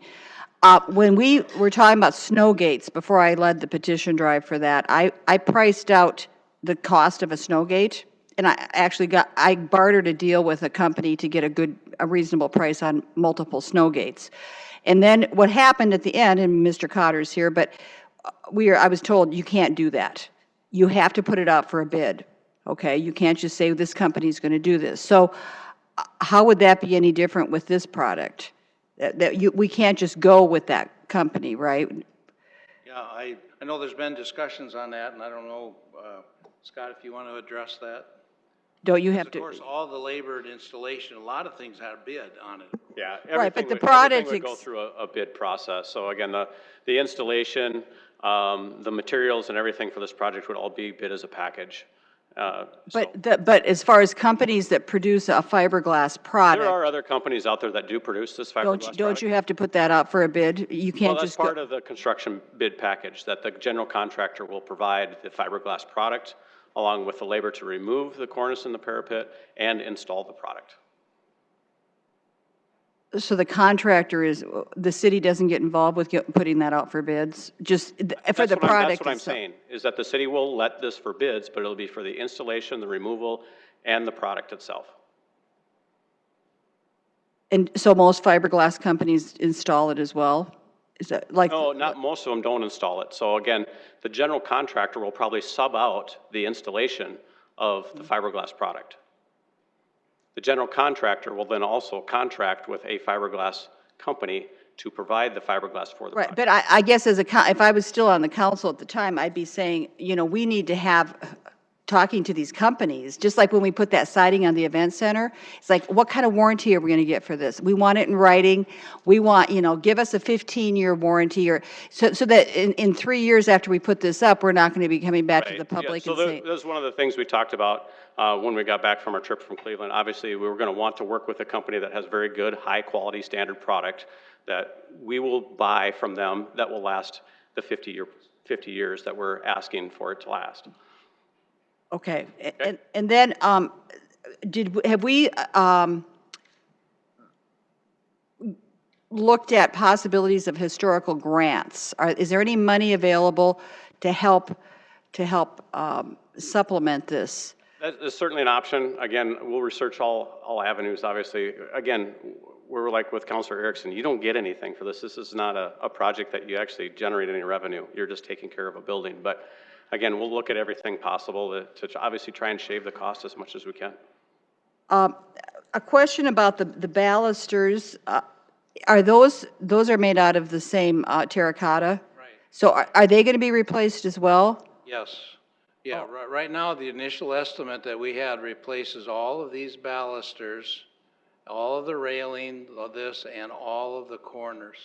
When we were talking about snow gates, before I led the petition drive for that, I priced out the cost of a snow gate, and I bartered a deal with a company to get a reasonable price on multiple snow gates. And then what happened at the end, and Mr. Cotter's here, but I was told you can't do that. You have to put it out for a bid, okay? You can't just say this company's going to do this. So how would that be any different with this product? We can't just go with that company, right? Yeah, I know there's been discussions on that, and I don't know, Scott, if you want to address that. Don't you have Of to? course, all the labor and installation, a lot of things had a bid on it. Yeah, Right, but everything the would, product everything would go through a bid process. So again, the installation, the materials and everything for this project would all be bid as a package. But as far as companies that produce a fiberglass product. There are other companies out there that do produce this fiberglass product. Don't you have to put that out for a bid? You can't Well, that's just part of the construction bid package, that the general contractor will provide the fiberglass product along with the labor to remove the cornice and the parapet and install the product. So the contractor the city doesn't get involved with putting that out for bids? Just for the product? That's what I'm saying, is that the city will let this for bids, but it'll be for the installation, the removal, and the product itself. And so most fiberglass companies install it as well? Is that like? No, not most of them don't install it. So again, the general contractor will probably sub out the installation of the fiberglass product. The general contractor will then also contract with a fiberglass company to provide the fiberglass for the Right, product. but I guess if I was still on the council at the time, I'd be saying, you know, we need to have, talking to these companies, just like when we put that siding on the event center, it's like, what kind of warranty are we going to get for this? We want it in writing. We want, you know, give us a 15-year warranty, or so that in 3 years after we put this up, we're not going to be coming back to the public so and saying. that's one of the things we talked about when we got back from our trip from Cleveland. Obviously, we were going to want to work with a company that has very good, high-quality standard product that we will buy from them that will last the 50 years that we're asking for it to last. Okay, and then, have we looked at possibilities of historical grants? Is there any money available to help supplement this? That's certainly an option. Again, we'll research all avenues, obviously. Again, we're like with Councilor Erickson, you don't get anything for this. This is not a project that you actually generate any revenue. You're just taking care of a building. But again, we'll look at everything possible to obviously try and shave the cost as much as we can. A question about the balusters. Are those are made out of the same terracotta? Right. So are they going to be replaced as well? Yes. Yeah, right now, the initial estimate that we had replaces all of these balusters, all of the railing of this, and all of the corners.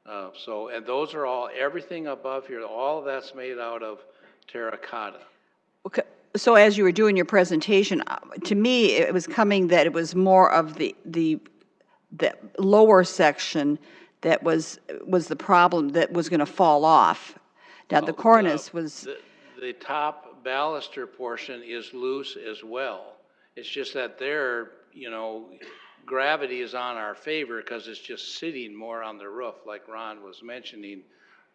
And those are all, everything above here, all of that's made out of terracotta. Okay. So as you were doing your presentation, to me, it was coming that it was more of the lower section that was the problem, that was going to fall off. Now, the cornice was... The top baluster portion is loose as well. It's just that there, you know, gravity is on our favor because it's just sitting more on the roof, like Ron was mentioning.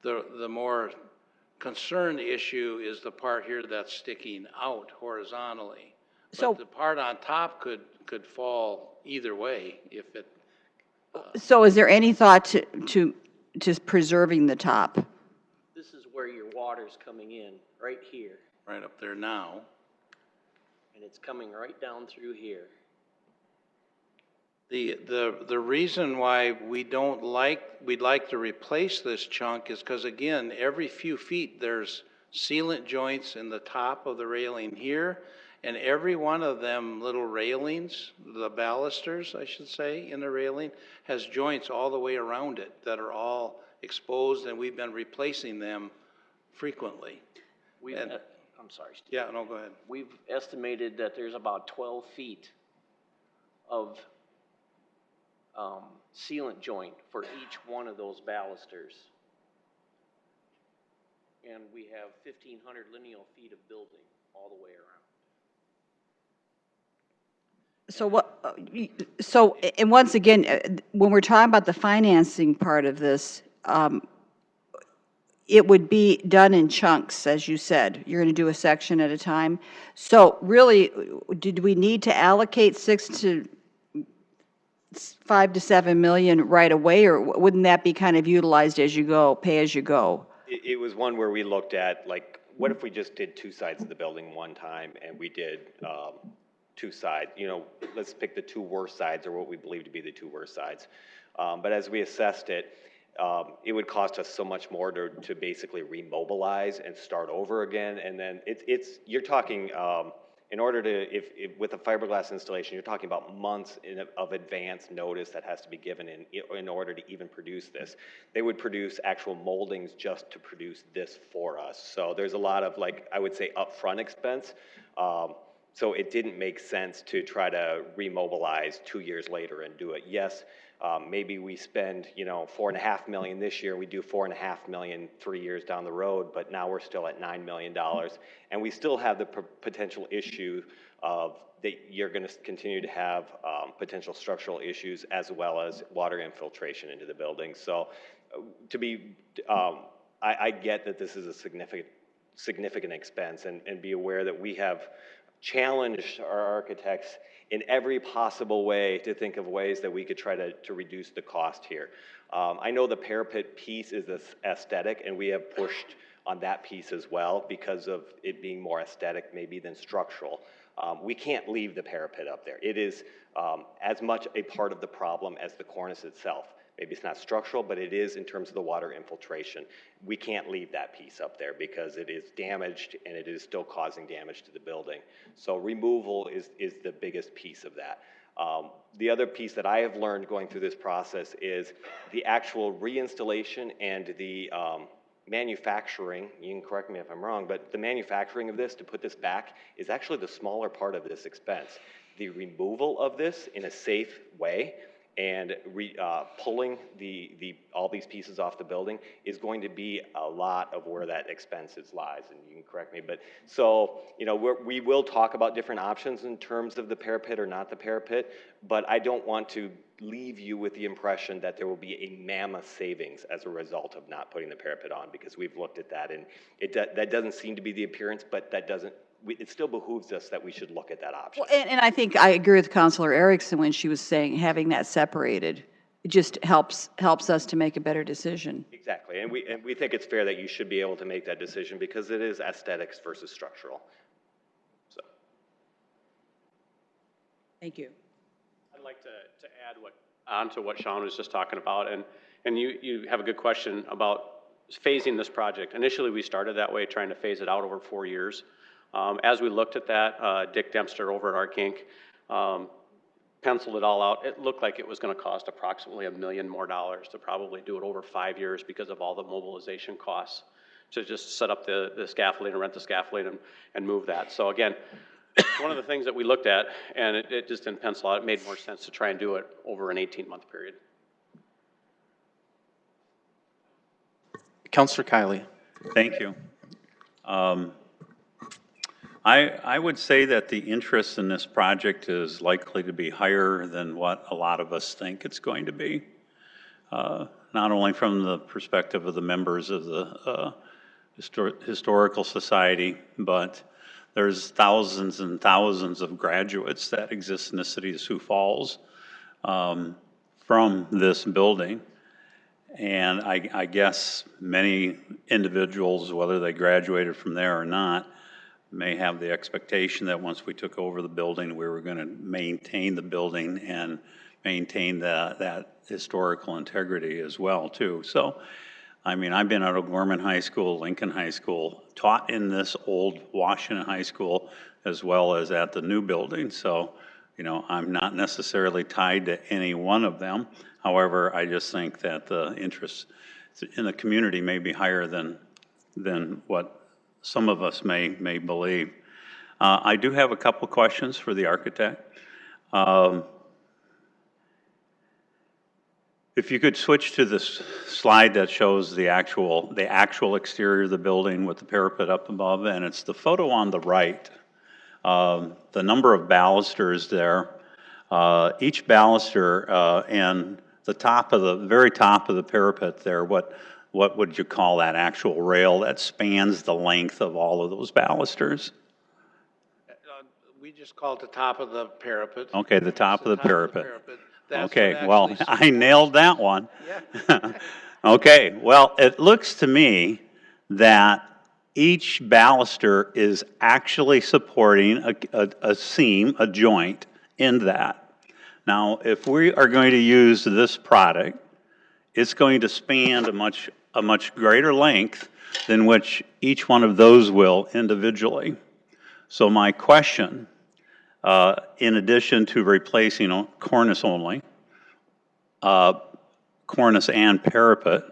The more concerned issue is the part here that's sticking out horizontally. So but the part on top could fall either way if it. So is there any thought to just preserving the top? This is where your water's coming in, right here, Right up there now. and it's coming right down through here. The reason why we'd like to replace this chunk is because, again, every few feet, there's sealant joints in the top of the railing here, and every one of them little railings, the balusters, I should say, in the railing, has joints all the way around it that are all exposed, and we've been replacing them frequently. I'm sorry, Steve. Yeah, no, go ahead. We've estimated that there's about 12 feet of sealant joint for each one of those balusters. And we have 1,500 lineal feet of building all the way around. And once again, when we're talking about the financing part of this, it would be done in chunks, as you said. You're going to do a section at a time. So really, did we need to allocate 5 to 7 million right away, or wouldn't that be kind of utilized as you go, pay as you go? It was one where we looked at, like, what if we just did two sides of the building one time, and we did two sides, you know, let's pick the two worst sides, or what we believe to be the two worst sides. But as we assessed it, it would cost us so much more to basically remobilize and start over again. And then you're talking, in order to, if with a fiberglass installation, you're talking about months of advance notice that has to be given in order to even produce this. They would produce actual moldings just to produce this for us. So there's a lot of, like, I would say, upfront expense. So it didn't make sense to try to remobilize 2 years later and do it. Yes, maybe we spend, you know, $4.5 million this year, we do $4.5 million 3 years down the road, but now we're still at $9 million. And we still have the potential issue of that you're going to continue to have potential structural issues as well as water infiltration into the building. So I get that this is a significant expense, and be aware that we have challenged our architects in every possible way to think of ways that we could try to reduce the cost here. I know the parapet piece is aesthetic, and we have pushed on that piece as well because of it being more aesthetic maybe than structural. We can't leave the parapet up there. It is as much a part of the problem as the cornice itself. Maybe it's not structural, but it is in terms of the water infiltration. We can't leave that piece up there because it is damaged and it is still causing damage to the building. So removal is the biggest piece of that. The other piece that I have learned going through this process is the actual reinstallation and the manufacturing. You can correct me if I'm wrong, but the manufacturing of this to put this back is actually the smaller part of this expense. The removal of this in a safe way and pulling all these pieces off the building is going to be a lot of where that expenses lies, and you can correct me. But so, you know, we will talk about different options in terms of the parapet or not the parapet, but I don't want to leave you with the impression that there will be a mammoth savings as a result of not putting the parapet on, because we've looked at that, and that doesn't seem to be the appearance, but that doesn't, it still behooves us that we should look at that option. Well, and I think I agree with Councilor Erickson when she was saying having that separated, it just helps us to make a better decision. Exactly, and we think it's fair that you should be able to make that decision because it is aesthetics versus structural. So, thank you. I'd like to add onto what Sean was just talking about, and you have a good question about phasing this project. Initially, we started that way, trying to phase it out over 4 years. As we looked at that, Dick Dempster over at Arc Inc. Penciled it all out. It looked like it was going to cost approximately $1 million more to probably do it over 5 years because of all the mobilization costs to just set up the scaffolding and rent the scaffolding and move that. So again, one of the things that we looked at, and it just didn't pencil out, it made more sense to try and do it over an 18-month period. Councilor Kiley. Thank you. I would say that the interest in this project is likely to be higher than what a lot of us think it's going to be. Not only from the perspective of the members of the Historical Society, but there's thousands and thousands of graduates that exist in the city of Sioux Falls from this building. And I guess many individuals, whether they graduated from there or not, may have the expectation that once we took over the building, we were going to maintain the building and maintain that historical integrity as well, too. So, I mean, I've been at O'Gorman High School, Lincoln High School, taught in this old Washington High School, as well as at the new building. So, you know, I'm not necessarily tied to any one of them. However, I just think that the interest in the community may be higher than what some of us may believe. I do have a couple questions for the architect. If you could switch to this slide that shows the actual exterior of the building with the parapet up above, and it's the photo on the right. The number of balusters there, each baluster and the very top of the parapet there, what would you call that actual rail that spans the length of all of those balusters? We just call it the top of the parapet. Okay, the top of the parapet. That's Okay, what well, actually I nailed that one. Yeah. Okay, well, it looks to me that each baluster is actually supporting a seam, a joint in that. Now, if we are going to use this product, it's going to span a much greater length than which each one of those will individually. So my question, in addition to replacing cornice only, cornice and parapet,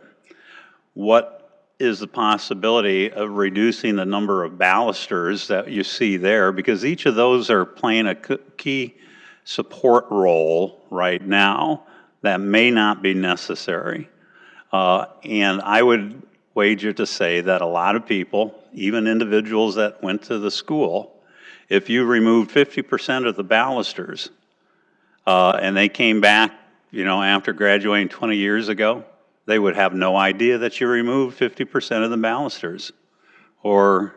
what is the possibility of reducing the number of balusters that you see there? Because each of those are playing a key support role right now that may not be necessary. And I would wager to say that a lot of people, even individuals that went to the school, if you removed 50% of the balusters and they came back, you know, after graduating 20 years ago, they would have no idea that you removed 50% of the balusters. Or,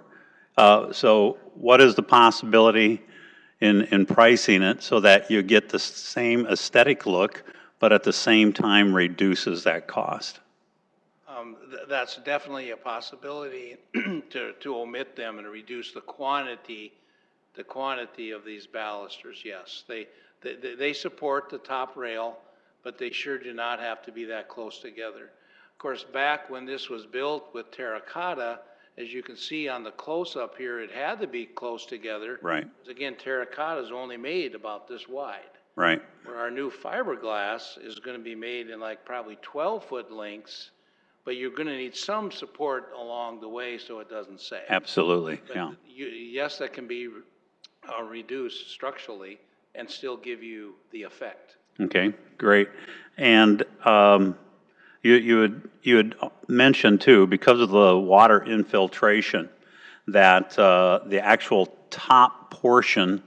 so what is the possibility in pricing it so that you get the same aesthetic look, but at the same time reduces that cost? That's definitely a possibility to omit them and reduce the quantity of these balusters. Yes, they support the top rail, but they sure do not have to be that close together. Of course, back when this was built with terracotta, as you can see on the close-up here, it had to be close together. Right. Because again, terracotta is only made about this wide. Right. Where our new fiberglass is going to be made in like probably 12-foot lengths, but you're going to need some support along the way so it doesn't sag. Absolutely, But yeah. yes, that can be reduced structurally and still give you the effect. Okay, great. And you had mentioned too, because of the water infiltration, that the actual top portion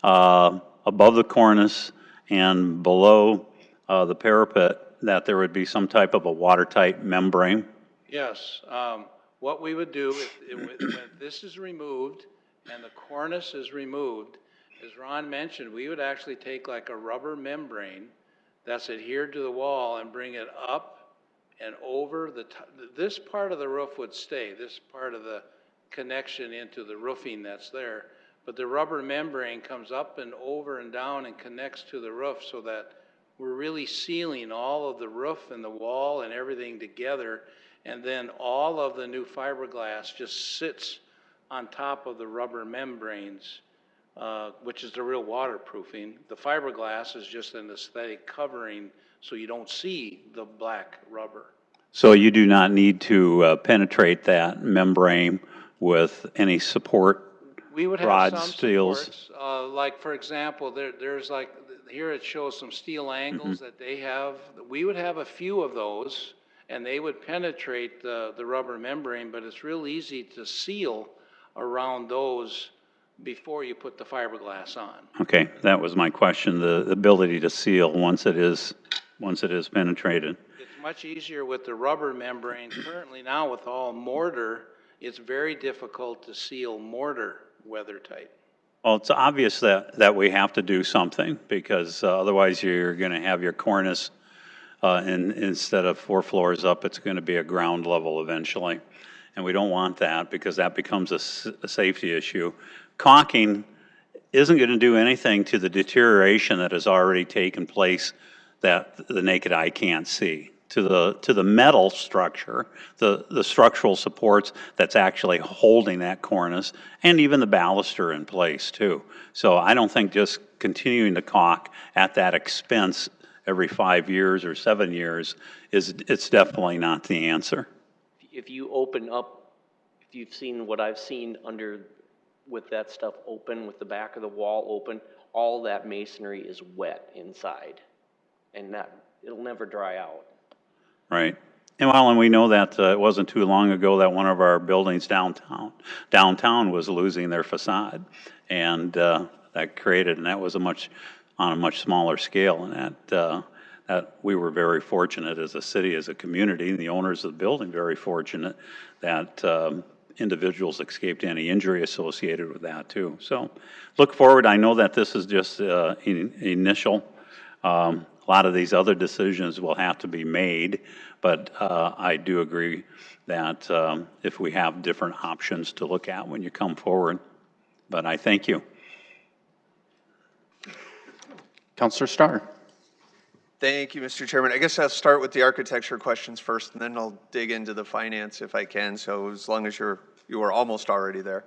above the cornice and below the parapet, that there would be some type of a watertight membrane. Yes. What we would do when this is removed and the cornice is removed, as Ron mentioned, we would actually take like a rubber membrane that's adhered to the wall and bring it up and over the top. This part of the roof would stay, this part of the connection into the roofing that's there. But the rubber membrane comes up and over and down and connects to the roof so that we're really sealing all of the roof and the wall and everything together. And then all of the new fiberglass just sits on top of the rubber membranes, which is the real waterproofing. The fiberglass is just an aesthetic covering so you don't see the black rubber. So you do not need to penetrate that membrane with any support We would have rods, some steels. supports, like for example, there's like, here it shows some steel angles that they have. We would have a few of those and they would penetrate the rubber membrane, but it's real easy to seal around those before you put the fiberglass on. Okay, that was my question, the ability to seal once it is penetrated. It's much easier with the rubber membrane. Currently now with all mortar, it's very difficult to seal mortar weather tight. Well, it's obvious that we have to do something, because otherwise you're going to have your cornice, instead of 4 floors up, it's going to be a ground level eventually. And we don't want that, because that becomes a safety issue. Caulking isn't going to do anything to the deterioration that has already taken place that the naked eye can't see. To the metal structure, the structural supports that's actually holding that cornice, and even the baluster in place too. So I don't think just continuing to caulk at that expense every 5 years or 7 years it's definitely not the answer. If you open up, if you've seen what I've seen under, with that stuff open, with the back of the wall open, all that masonry is wet inside, and that, it'll never dry out. Right. And we know that it wasn't too long ago that one of our buildings downtown was losing their facade, and that created, and that was on a much smaller scale, and that we were very fortunate as a city, as a community, and the owners of the building very fortunate that individuals escaped any injury associated with that too. So look forward. I know that this is just initial. A lot of these other decisions will have to be made, but I do agree that if we have different options to look at when you come forward. But I thank you. Counselor Starr. Thank you, Mr. Chairman. I guess I'll start with the architecture questions first, and then I'll dig into the finance if I can. So as long as you are almost already there.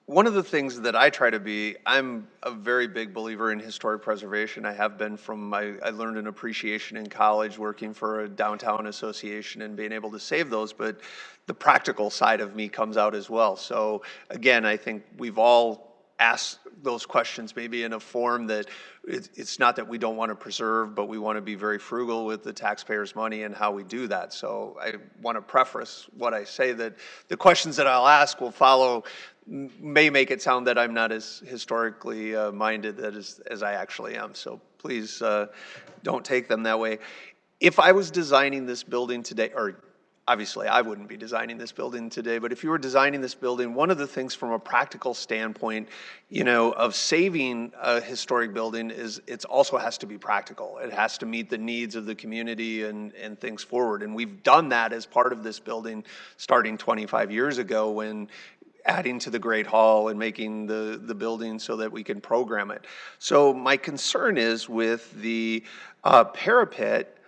One of the things that I try to be, I'm a very big believer in historic preservation. I have been I learned an appreciation in college working for a downtown association and being able to save those, but the practical side of me comes out as well. So again, I think we've all asked those questions maybe in a form that it's not that we don't want to preserve, but we want to be very frugal with the taxpayers' money and how we do that. So I want to preface what I say, that the questions that I'll ask will follow, may make it sound that I'm not as historically minded as I actually am. So please don't take them that way. If I was designing this building today, or obviously I wouldn't be designing this building today, but if you were designing this building, one of the things from a practical standpoint, of saving a historic building is it also has to be practical. It has to meet the needs of the community and things forward. And we've done that as part of this building starting 25 years ago, when adding to the Great Hall and making the building so that we can program it. So my concern is with the parapet,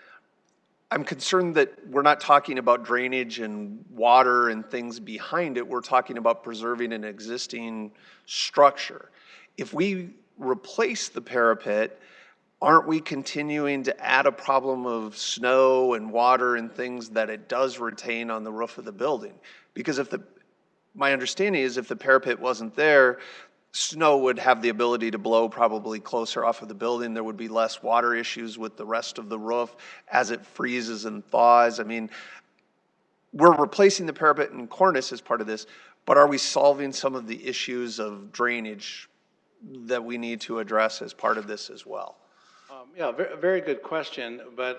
I'm concerned that we're not talking about drainage and water and things behind it. We're talking about preserving an existing structure. If we replace the parapet, aren't we continuing to add a problem of snow and water and things that it does retain on the roof of the building? Because my understanding is if the parapet wasn't there, snow would have the ability to blow probably closer off of the building. There would be less water issues with the rest of the roof as it freezes and thaws. I mean, we're replacing the parapet and cornice as part of this, but are we solving some of the issues of drainage that we need to address as part of this as well? Yeah, very good question, but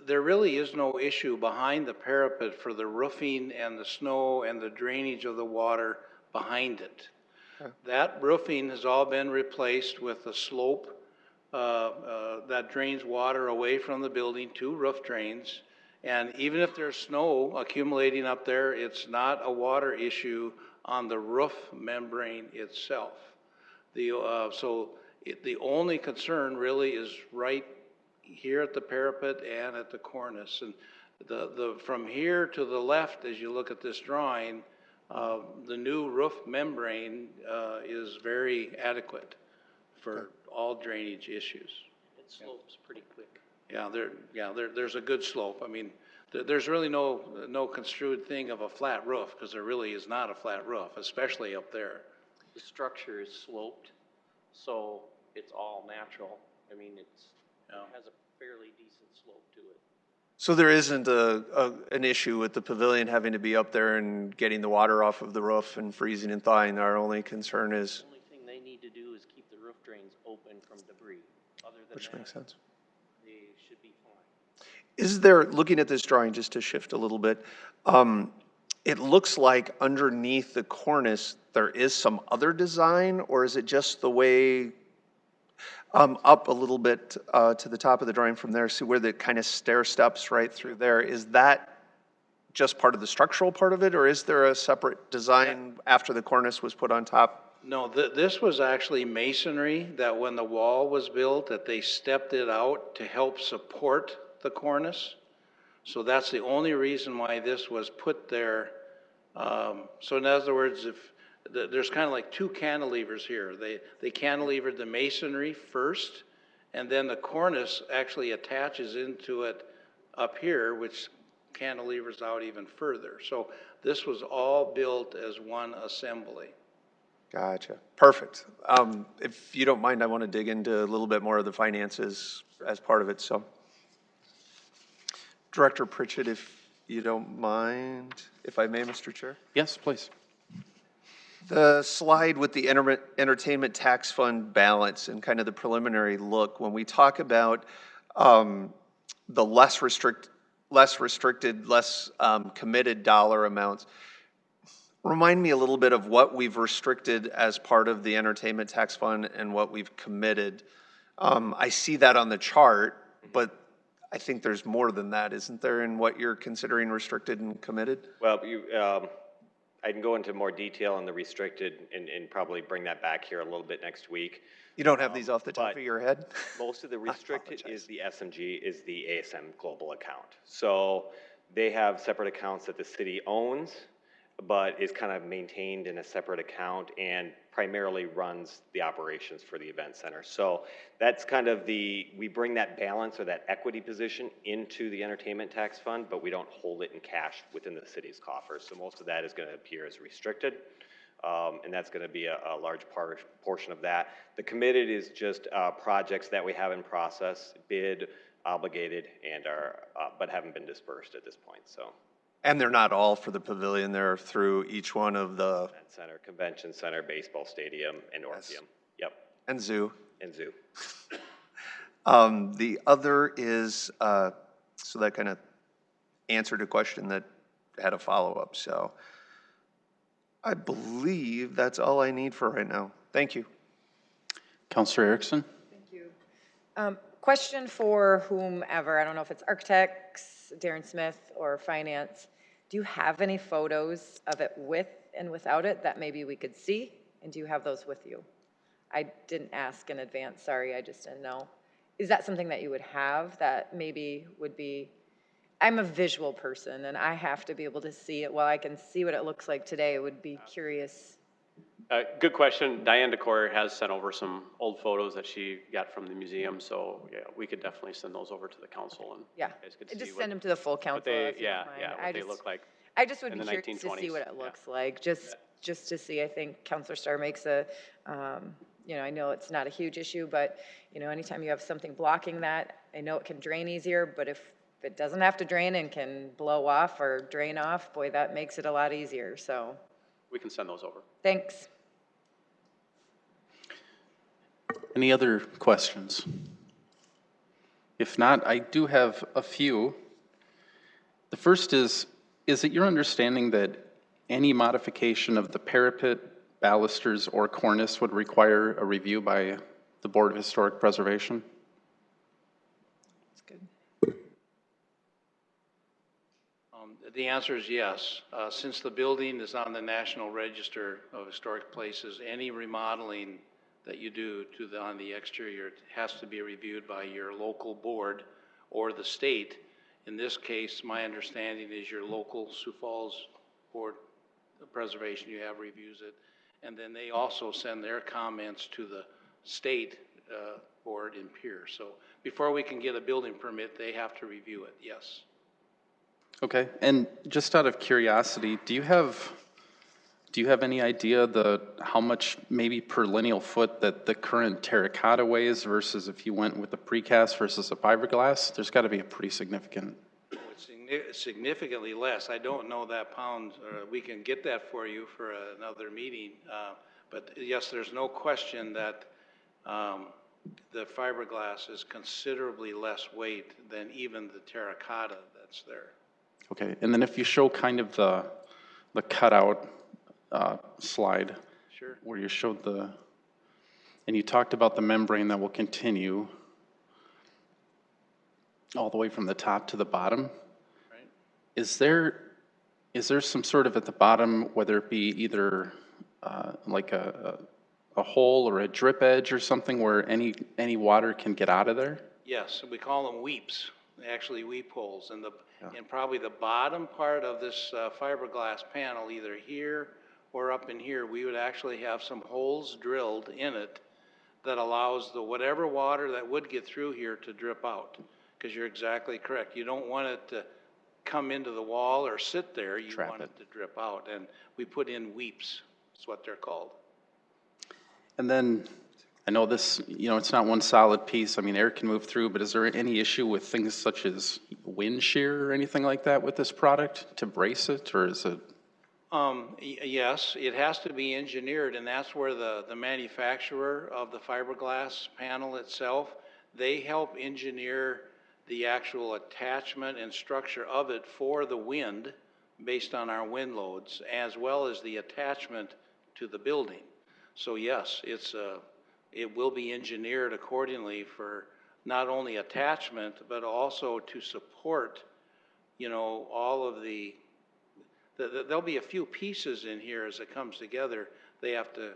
there really is no issue behind the parapet for the roofing and the snow and the drainage of the water behind it. Okay. That roofing has all been replaced with a slope that drains water away from the building, 2 roof drains. And even if there's snow accumulating up there, it's not a water issue on the roof membrane itself. The only concern really is right here at the parapet and at the cornice. And from here to the left, as you look at this drawing, the new roof membrane is very adequate for all drainage issues. It slopes pretty quick. Yeah, there's a good slope. I mean, there's really no construed thing of a flat roof, because there really is not a flat roof, especially up there. The structure is sloped, so it's all natural. I mean, it has a fairly decent slope to it. So there isn't an issue with the pavilion having to be up there and getting the water off of the roof and freezing and thawing. Our only concern is... The only thing they need to do is keep the roof drains open from debris. Other than which makes sense. They should be fine. Is there, looking at this drawing, just to shift a little bit, it looks like underneath the cornice there is some other design, or is it just the way up a little bit to the top of the drawing from there, see where the kind of stair steps right through there? Is that just part of the structural part of it, or is there a separate design after the cornice was put on top? No, this was actually masonry that when the wall was built, that they stepped it out to help support the cornice. So that's the only reason why this was put there. So in other words, if there's kind of like two cantilevers here. They cantilevered the masonry first, and then the cornice actually attaches into it up here, which cantilevers out even further. So this was all built as one assembly. Gotcha. Perfect. If you don't mind, I want to dig into a little bit more of the finances as part of it. So, Director Pritchett, if you don't mind, if I may, Mr. Chair. Yes, please. The slide with the entertainment tax fund balance and kind of the preliminary look, when we talk about the less restricted, less committed dollar amounts, remind me a little bit of what we've restricted as part of the entertainment tax fund and what we've committed. I see that on the chart, but I think there's more than that, isn't there, in what you're considering restricted and committed? Well, I can go into more detail on the restricted and probably bring that back here a little bit next week. You don't have these off the top but of your head? Most of the restricted is the SMG, is the ASM global account. So they have separate accounts that the city owns, but is kind of maintained in a separate account and primarily runs the operations for the event center. So that's kind of we bring that balance or that equity position into the entertainment tax fund, but we don't hold it in cash within the city's coffers. So most of that is going to appear as restricted. And that's going to be a large portion of that. The committed is just projects that we have in process, bid, obligated, and are, but haven't been dispersed at this point. So. And they're not all for the pavilion, they're through each one of the... Event center, convention center, baseball stadium, and Orpheum. Yep. And zoo. And zoo. The other is, so that kind of answered a question that had a follow-up. So I believe that's all I need for right now. Thank you. Councilor Erickson? Thank you. Question for whomever, I don't know if it's architects, Darren Smith, or finance. Do you have any photos of it with and without it that maybe we could see? And do you have those with you? I didn't ask in advance, sorry, I just didn't know. Is that something that you would have that maybe would be, I'm a visual person and I have to be able to see it. While I can see what it looks like today, I would be curious. Good question. Diane Decor has sent over some old photos that she got from the museum, so yeah, we could definitely send those over to the council and Yeah, you guys could just see send them to the full council. what they, if you don't mind. what they look like. I just would in be the curious to see 1920s. what it Yeah. looks like, just to see. I think Councilor Starr makes a, you know, I know it's not a huge issue, but, you know, anytime you have something blocking that, I know it can drain easier, but if it doesn't have to drain and can blow off or drain off, boy, that makes it a lot easier, so. We can send those over. Thanks. Any other questions? If not, I do have a few. The first is it your understanding that any modification of the parapet, balusters, or cornice would require a review by the Board of Historic Preservation? That's good. The answer is yes. Since the building is on the National Register of Historic Places, any remodeling that you do on the exterior has to be reviewed by your local board or the state. In this case, my understanding is your local Sioux Falls Board of Preservation, you have reviews it. And then they also send their comments to the state board in Pierce. So before we can get a building permit, they have to review it, yes. Okay, and just out of curiosity, do you have any idea how much maybe per lineal foot that the current terracotta weighs versus if you went with a precast versus a fiberglass? There's got to be a pretty significant. It's significantly less. I don't know that pound. We can get that for you for another meeting. But yes, there's no question that the fiberglass is considerably less weight than even the terracotta that's there. Okay, and then if you show kind of the cutout slide. Sure. Where you showed and you talked about the membrane that will continue all the way from the top to the bottom. Right. Is there Is there some sort of at the bottom, whether it be either like a hole or a drip edge or something where any water can get out of there? Yes, we call them weeps, actually weep holes. And in probably the bottom part of this fiberglass panel, either here or up in here, we would actually have some holes drilled in it that allows the whatever water that would get through here to drip out. Because you're exactly correct. You don't want it to come into the wall or sit there. You want it to drip out. And we put in weeps. That's what they're called. And then, I know this, it's not one solid piece. I mean, air can move through, but is there any issue with things such as wind shear or anything like that with this product to brace it, or is it? Yes, it has to be engineered, and that's where the manufacturer of the fiberglass panel itself, they help engineer the actual attachment and structure of it for the wind based on our wind loads, as well as the attachment to the building. So yes, it will be engineered accordingly for not only attachment, but also to support, all of there'll be a few pieces in here as it comes together. They have to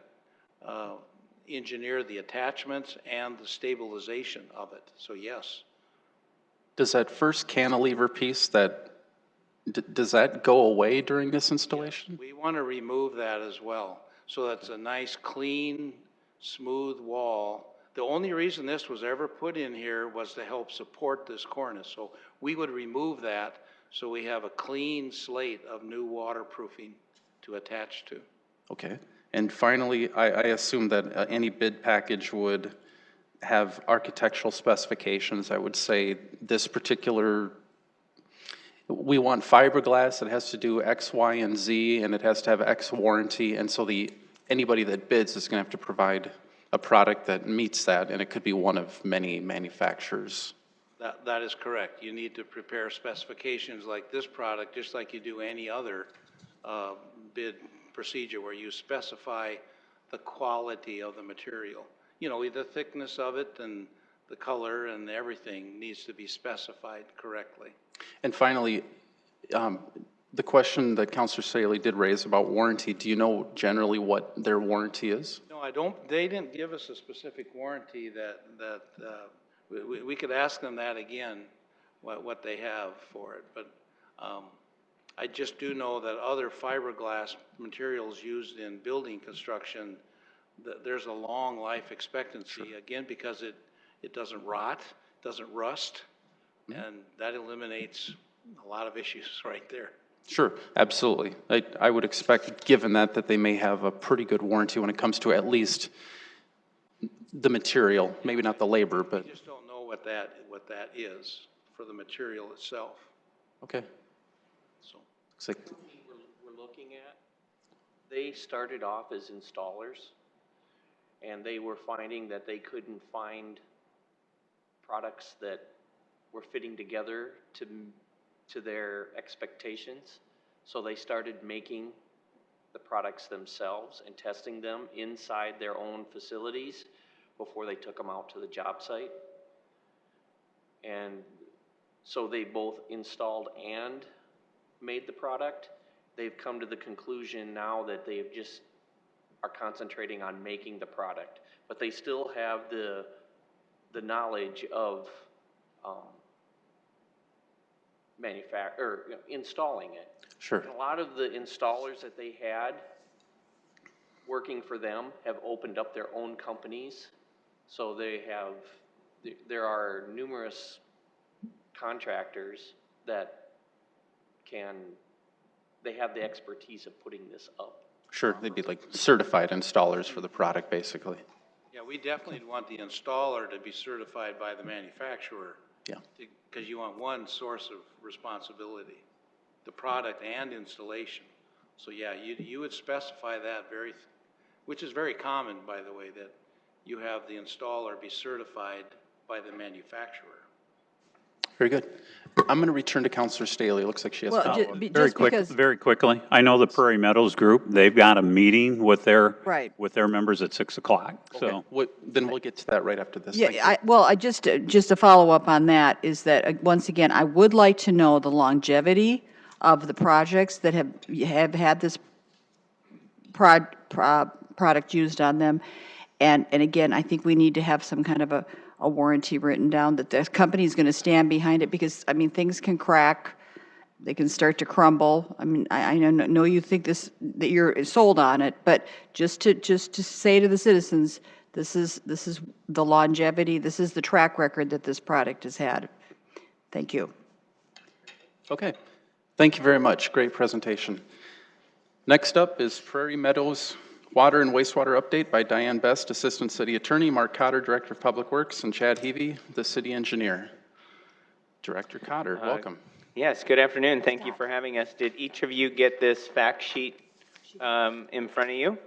engineer the attachments and the stabilization of it. So yes. Does that first cantilever piece, does that go away during this installation? Yes, we want to remove that as well. So that's a nice, clean, smooth wall. The only reason this was ever put in here was to help support this cornice. So we would remove that so we have a clean slate of new waterproofing to attach to. Okay. And finally, I assume that any bid package would have architectural specifications. I would say this particular, we want fiberglass, it has to do X, Y, and Z, and it has to have X warranty, and so anybody that bids is gonna have to provide a product that meets that, and it could be one of many manufacturers. That is correct. You need to prepare specifications like this product, just like you do any other bid procedure where you specify the quality of the material. The thickness of it and the color and everything needs to be specified correctly. And finally, the question that Councilor Saley did raise about warranty, do you know generally what their warranty is? No, I don't. They didn't give us a specific warranty we could ask them that again, what they have for it. But I just do know that other fiberglass materials used in building construction, there's a long life expectancy, again, because it doesn't rot, doesn't rust, and that eliminates a lot of issues right there. Sure, absolutely. I would expect, given that they may have a pretty good warranty when it comes to at least the material, maybe not the labor, but. We just don't know what that is for the material itself. Okay. So. Looks like. We're looking at, they started off as installers, and they were finding that they couldn't find products that were fitting together to their expectations. So they started making the products themselves and testing them inside their own facilities before they took them out to the job site. And so they both installed and made the product. They've come to the conclusion now that they've just are concentrating on making the product, but they still have the knowledge of installing it. Sure. And a lot of the installers that they had working for them have opened up their own companies. So there are numerous contractors that they have the expertise of putting this up. Sure, they'd be like certified installers for the product, basically. Yeah, we definitely want the installer to be certified by the manufacturer. Yeah. Because you want one source of responsibility, the product and installation. So yeah, you would specify that which is very common, by the way, that you have the installer be certified by the manufacturer. Very good. I'm going to return to Councilor Staley. It looks like she has a follow-up. Very quickly. I know the Prairie Meadows group, they've got a meeting with their Right. members at 6 o'clock. So Then we'll get to that right after this. Yeah, I just to follow up on that is that, once again, I would like to know the longevity of the projects that have had this product used on them. And again, I think we need to have some kind of a warranty written down that the company is going to stand behind it, because, I mean, things can crack, they can start to crumble. I mean, I know you think that you're sold on it, but just to say to the citizens, this is the longevity, this is the track record that this product has had. Thank you. Okay. Thank you very much. Great presentation. Next up is Prairie Meadows Water and Wastewater Update by Diane Best, Assistant City Attorney, Mark Cotter, Director of Public Works, and Chad Heavey, the City Engineer. Director Cotter, welcome. Yes, good afternoon. Thank you for having us. Did each of you get this fact sheet in front of you?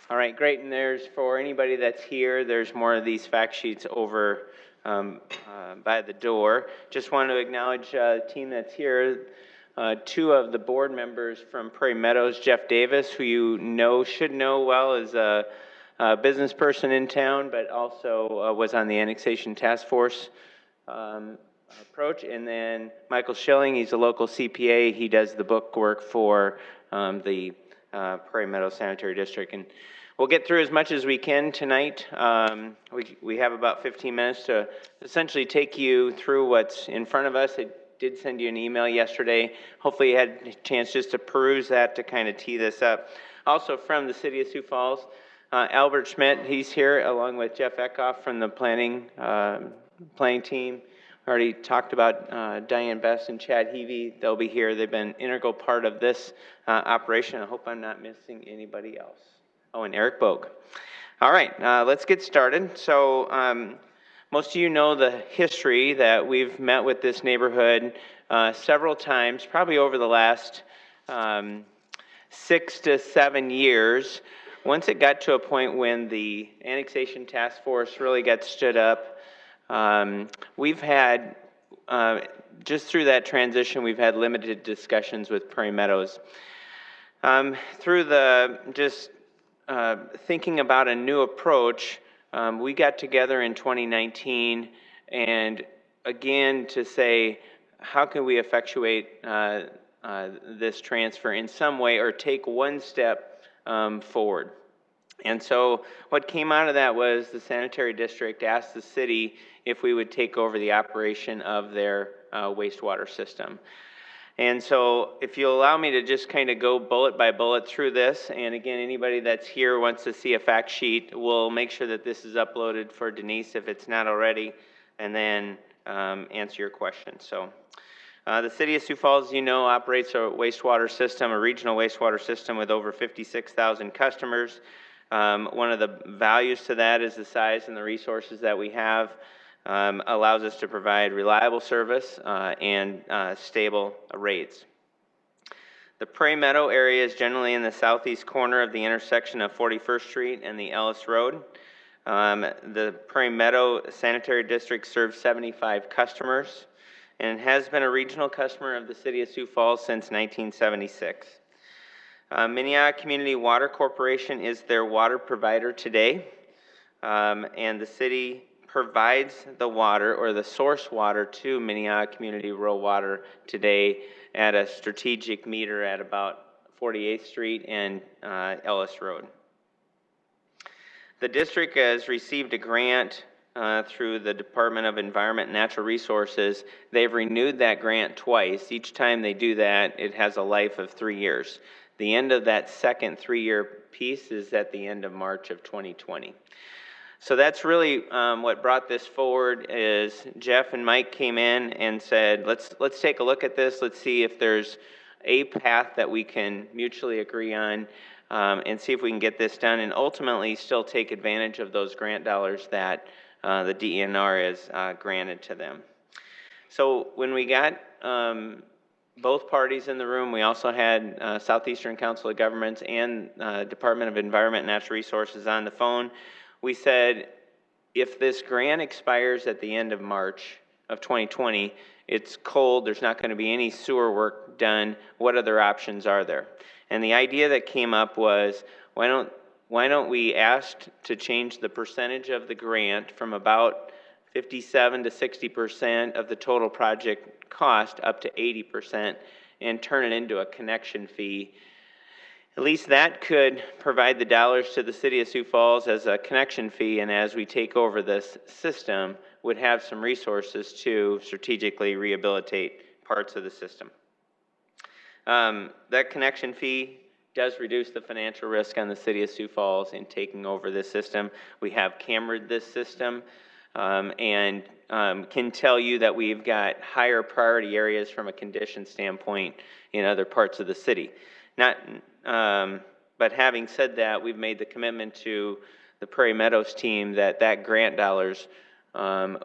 All right, great. And there's, for anybody that's here, there's more of these fact sheets over by the door. Just want to acknowledge the team that's here. Two of the board members from Prairie Meadows, Jeff Davis, who you should know well, is a business person in town, but also was on the annexation task force approach. And then Michael Schilling, he's a local CPA. He does the book work for the Prairie Meadows Sanitary District. And we'll get through as much as we can tonight. We have about 15 minutes to essentially take you through what's in front of us. I did send you an email yesterday. Hopefully you had a chance just to peruse that to kind of tee this up. Also from the City of Sioux Falls, Albert Schmidt, he's here along with Jeff Eckhoff from the planning team. Already talked about Diane Best and Chad Heavey. They'll be here. They've been an integral part of this operation. I hope I'm not missing anybody else. Oh, and Eric Bogue. All right, let's get started. So most of you know the history that we've met with this neighborhood several times, probably over the last 6 to 7 years. Once it got to a point when the annexation task force really got stood up, we've had, just through that transition, we've had limited discussions with Prairie Meadows. Through the thinking about a new approach, we got together in 2019 and again to say, how can we effectuate this transfer in some way or take one step forward? And so what came out of that was the sanitary district asked the city if we would take over the operation of their wastewater system. And so if you'll allow me to just kind of go bullet by bullet through this, and again, anybody that's here wants to see a fact sheet, we'll make sure that this is uploaded for Denise if it's not already, and then answer your questions. So the City of Sioux Falls, you know, operates a wastewater system, a regional wastewater system with over 56,000 customers. One of the values to that is the size and the resources that we have. Allows us to provide reliable service and stable rates. The Prairie Meadow area is generally in the southeast corner of the intersection of 41st Street and the Ellis Road. The Prairie Meadow Sanitary District serves 75 customers and has been a regional customer of the City of Sioux Falls since 1976. Minnehaha Community Water Corporation is their water provider today, and the city provides the water or the source water to Minnehaha Community Rural Water today at a strategic meter at about 48th Street and Ellis Road. The district has received a grant through the Department of Environment and Natural Resources. They've renewed that grant twice. Each time they do that, it has a life of 3 years. The end of that second 3-year piece is at the end of March of 2020. So that's really what brought this forward is Jeff and Mike came in and said, let's take a look at this. Let's see if there's a path that we can mutually agree on and see if we can get this done and ultimately still take advantage of those grant dollars that the DENR has granted to them. So when we got both parties in the room, we also had Southeastern Council of Governments and Department of Environment and Natural Resources on the phone. We said, if this grant expires at the end of March of 2020, it's cold, there's not going to be any sewer work done, what other options are there? And the idea that came up was, why don't we ask to change the percentage of the grant from about 57 to 60% of the total project cost up to 80%, and turn it into a connection fee. At least that could provide the dollars to the city of Sioux Falls as a connection fee, and as we take over this system, would have some resources to strategically rehabilitate parts of the system. That connection fee does reduce the financial risk on the city of Sioux Falls in taking over this system. We have cameraed this system and can tell you that we've got higher priority areas from a condition standpoint in other parts of the city. But having said that, we've made the commitment to the Prairie Meadows team that grant dollars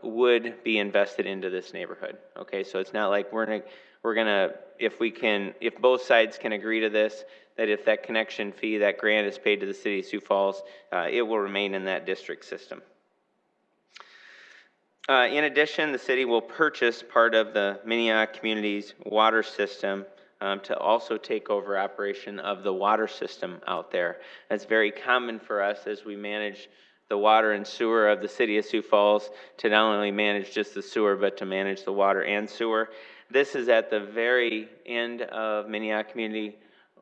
would be invested into this neighborhood. Okay, so it's not like we're gonna if both sides can agree to this, that if that connection fee, that grant is paid to the city of Sioux Falls, it will remain in that district system. In addition, the city will purchase part of the Minnehaha community's water system to also take over operation of the water system out there. That's very common for us as we manage the water and sewer of the city of Sioux Falls, to not only manage just the sewer, but to manage the water and sewer. This is at the very end of Minnehaha Community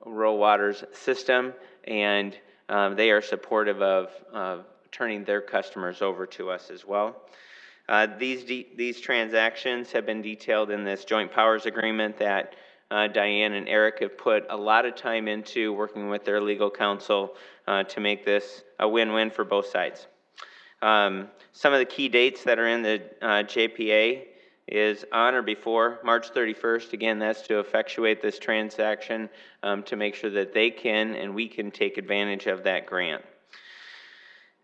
Rural Water's system, and they are supportive of turning their customers over to us as well. These transactions have been detailed in this joint powers agreement that Diane and Eric have put a lot of time into, working with their legal counsel to make this a win-win for both sides. Some of the key dates that are in the JPA is on or before March 31st. Again, that's to effectuate this transaction to make sure that they can and we can take advantage of that grant.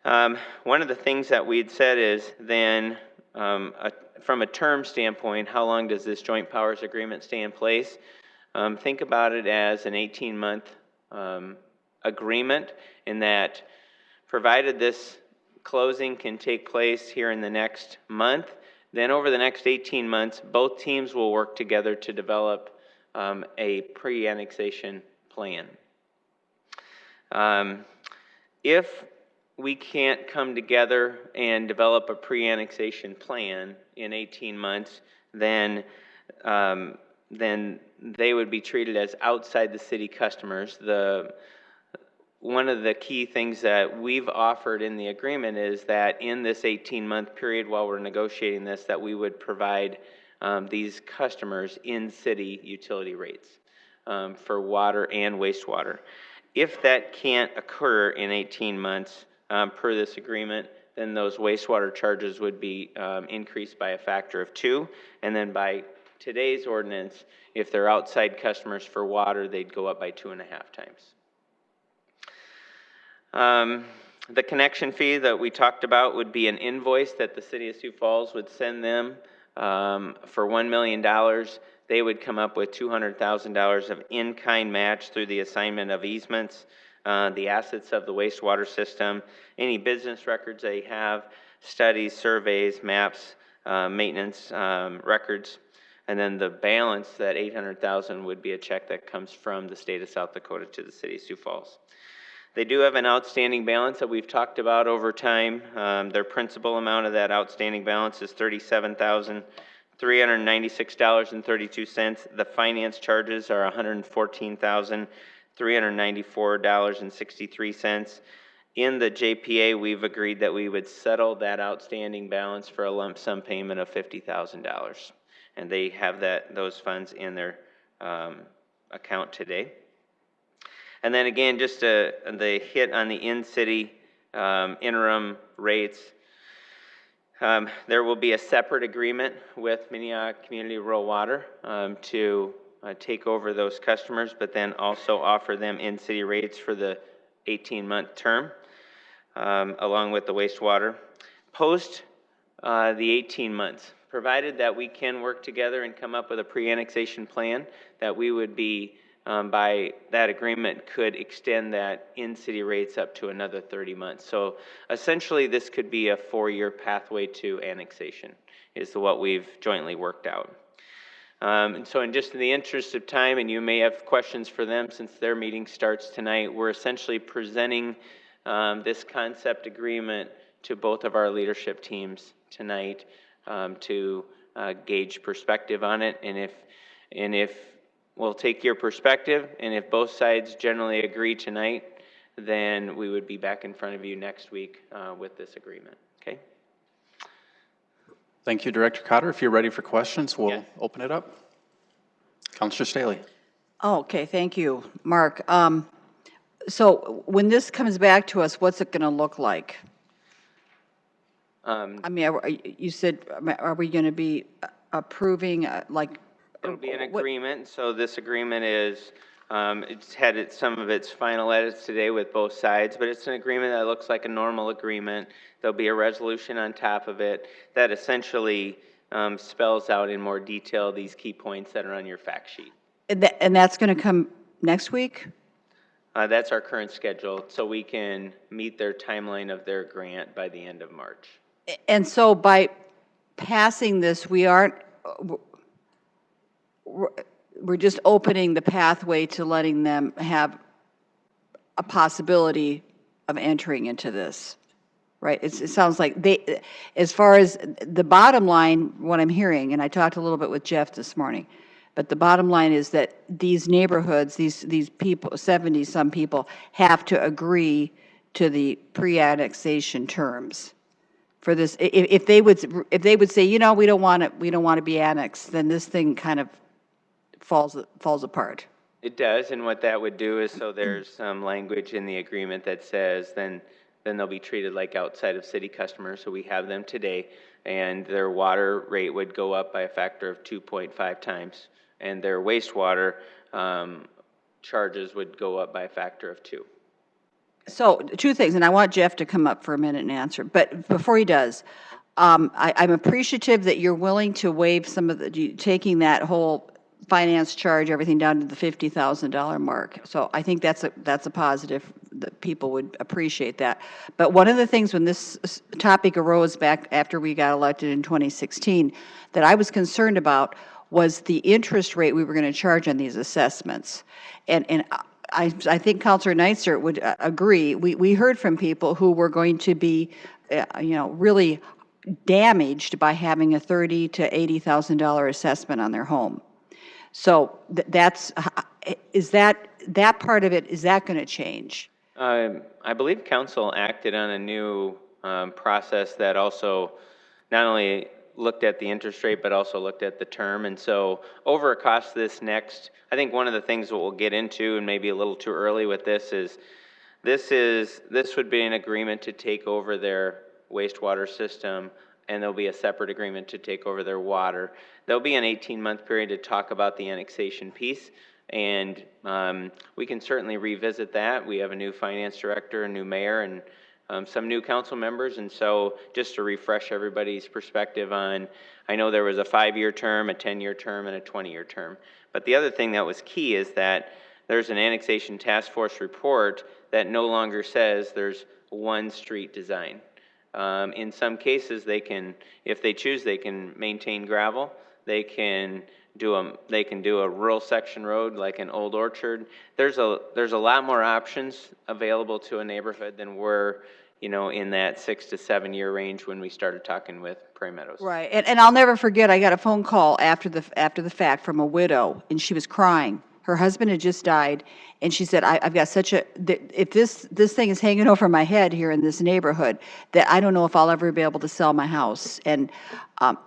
One of the things that we'd said is then, from a term standpoint, how long does this joint powers agreement stay in place? Think about it as an 18-month agreement, in that provided this closing can take place here in the next month, then over the next 18 months, both teams will work together to develop a pre-annexation plan. If we can't come together and develop a pre-annexation plan in 18 months, then they would be treated as outside the city customers. One of the key things that we've offered in the agreement is that in this 18-month period while we're negotiating this, that we would provide these customers in-city utility rates for water and wastewater. If that can't occur in 18 months per this agreement, then those wastewater charges would be increased by a factor of 2, and then by today's ordinance, if they're outside customers for water, they'd go up by 2.5 times. The connection fee that we talked about would be an invoice that the city of Sioux Falls would send them for $1 million. They would come up with $200,000 of in-kind match through the assignment of easements, the assets of the wastewater system, any business records they have, studies, surveys, maps, maintenance records, and then the balance, that $800,000, would be a check that comes from the state of South Dakota to the city of Sioux Falls. They do have an outstanding balance that we've talked about over time. Their principal amount of that outstanding balance is $37,396.32. The finance charges are $114,394.63. In the JPA, we've agreed that we would settle that outstanding balance for a lump sum payment of $50,000. And they have those funds in their account today. And then again, just the hit on the in-city interim rates. There will be a separate agreement with Minnehaha Community Rural Water to take over those customers, but then also offer them in-city rates for the 18-month term, along with the wastewater. Post the 18 months, provided that we can work together and come up with a pre-annexation plan, that we would be, by that agreement, could extend that in-city rates up to another 30 months. So essentially, this could be a 4-year pathway to annexation, is what we've jointly worked out. And so in the interest of time, and you may have questions for them since their meeting starts tonight, we're essentially presenting this concept agreement to both of our leadership teams tonight to gauge perspective on it. And if we'll take your perspective, and if both sides generally agree tonight, then we would be back in front of you next week with this agreement, okay? Thank you, Director Cotter. If you're ready for questions, we'll Yes. open it up. Counselor Staley. Oh, okay, thank you, Mark. So when this comes back to us, what's it going to look like? I mean, you said, are we going to be approving, like? It'll be an what- agreement, so this agreement is, it's had some of its final edits today with both sides, but it's an agreement that looks like a normal agreement. There'll be a resolution on top of it that essentially spells out in more detail these key points that are on your fact sheet. And that's going to come next week? That's our current schedule, so we can meet their timeline of their grant by the end of March. And so by passing this, we're just opening the pathway to letting them have a possibility of entering into this, right? It sounds like they, as far as the bottom line, what I'm hearing, and I talked a little bit with Jeff this morning, but the bottom line is that these neighborhoods, these people, 70-some people, have to agree to the pre-annexation terms for this. If they would say, you know, we don't want to be annexed, then this thing kind of falls apart. It does, and what that would do is, so there's some language in the agreement that says then they'll be treated like outside of city customers, so we have them today, and their water rate would go up by a factor of 2.5 times, and their wastewater charges would go up by a factor of 2. So, two things, and I want Jeff to come up for a minute and answer, but before he does, I'm appreciative that you're willing to waive some of taking that whole finance charge, everything down to the $50,000 mark. So I think that's a positive, that people would appreciate that. But one of the things when this topic arose back after we got elected in 2016, that I was concerned about was the interest rate we were going to charge on these assessments. And I think Councilor Neitzer would agree. We heard from people who were going to be, really damaged by having a $30,000 to $80,000 assessment on their home. So is that part of it, is that going to change? I believe council acted on a new process that also not only looked at the interest rate, but also looked at the term. And so over across this next, I think one of the things that we'll get into, and maybe a little too early with this, is this would be an agreement to take over their wastewater system, and there'll be a separate agreement to take over their water. There'll be an 18-month period to talk about the annexation piece, and we can certainly revisit that. We have a new finance director, a new mayor, and some new council members, and so just to refresh everybody's perspective on, I know there was a 5-year term, a 10-year term, and a 20-year term. But the other thing that was key is that there's an annexation task force report that no longer says there's one street design. In some cases, they can, if they choose, they can maintain gravel. They can do a rural section road like an Old Orchard. There's a lot more options available to a neighborhood than were, in that 6 to 7 year range when we started talking with Prairie Meadows. Right, and I'll never forget, I got a phone call after the fact from a widow, and she was crying. Her husband had just died, and she said, I've got such if this thing is hanging over my head here in this neighborhood, that I don't know if I'll ever be able to sell my house. And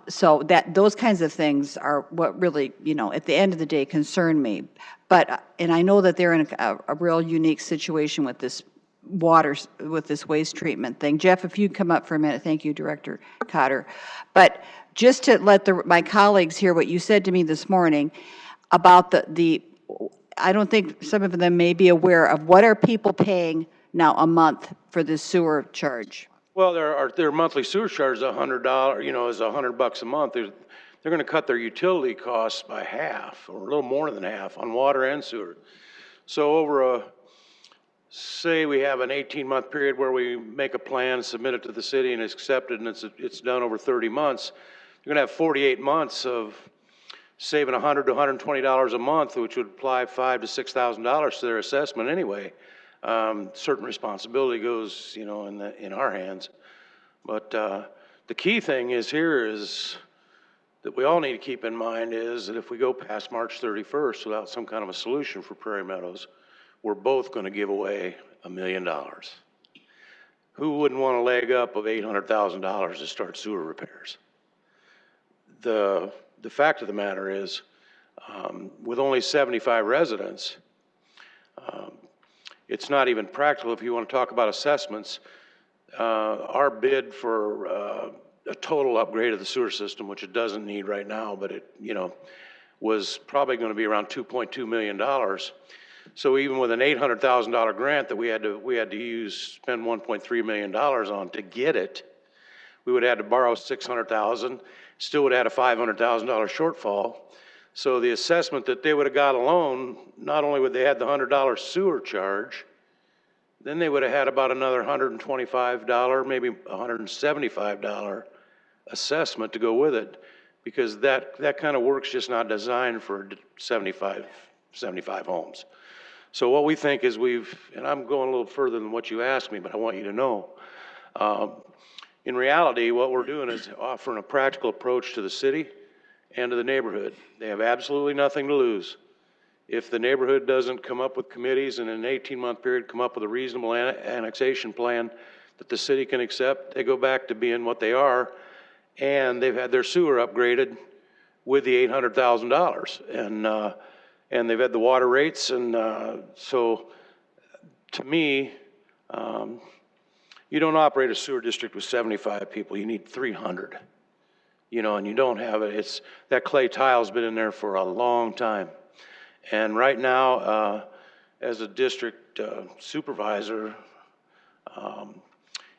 so those kinds of things are what really, at the end of the day, concern me. But, and I know that they're in a real unique situation with this with this waste treatment thing. Jeff, if you'd come up for a minute. Thank you, Director Cotter. But just to let my colleagues hear what you said to me this morning about I don't think some of them may be aware of what are people paying now a month for this sewer charge. Well, their monthly sewer charge is $100, is $100 a month. They're going to cut their utility costs by half, or a little more than half, on water and sewer. So over say we have an 18-month period where we make a plan, submit it to the city, and it's accepted, and it's done over 30 months. You're going to have 48 months of saving $100 to $120 a month, which would apply $5,000 to $6,000 to their assessment anyway. Certain responsibility goes, in our hands. But the key thing is here is that we all need to keep in mind is that if we go past March 31st without some kind of a solution for Prairie Meadows, we're both going to give away $1 million. Who wouldn't want a leg up of $800,000 to start sewer repairs? The fact of the matter is, with only 75 residents, it's not even practical if you want to talk about assessments. Our bid for a total upgrade of the sewer system, which it doesn't need right now, but it, was probably going to be around $2.2 million. So even with an $800,000 grant that we had to spend $1.3 million on to get it, we would have had to borrow $600,000, still would have had a $500,000 shortfall. So the assessment that they would have got alone, not only would they have the $100 sewer charge, then they would have had about another $125, maybe $175 assessment to go with it, because that kind of work's just not designed for 75 homes. So what we think is and I'm going a little further than what you asked me, but I want you to know, in reality, what we're doing is offering a practical approach to the city and to the neighborhood. They have absolutely nothing to lose. If the neighborhood doesn't come up with committees and in an 18-month period come up with a reasonable annexation plan that the city can accept, they go back to being what they are, and they've had their sewer upgraded with the $800,000, and they've had the water rates, and so to me, you don't operate a sewer district with 75 people. You need 300, and you don't have it. That clay tile's been in there for a long time, and right now, as a district supervisor,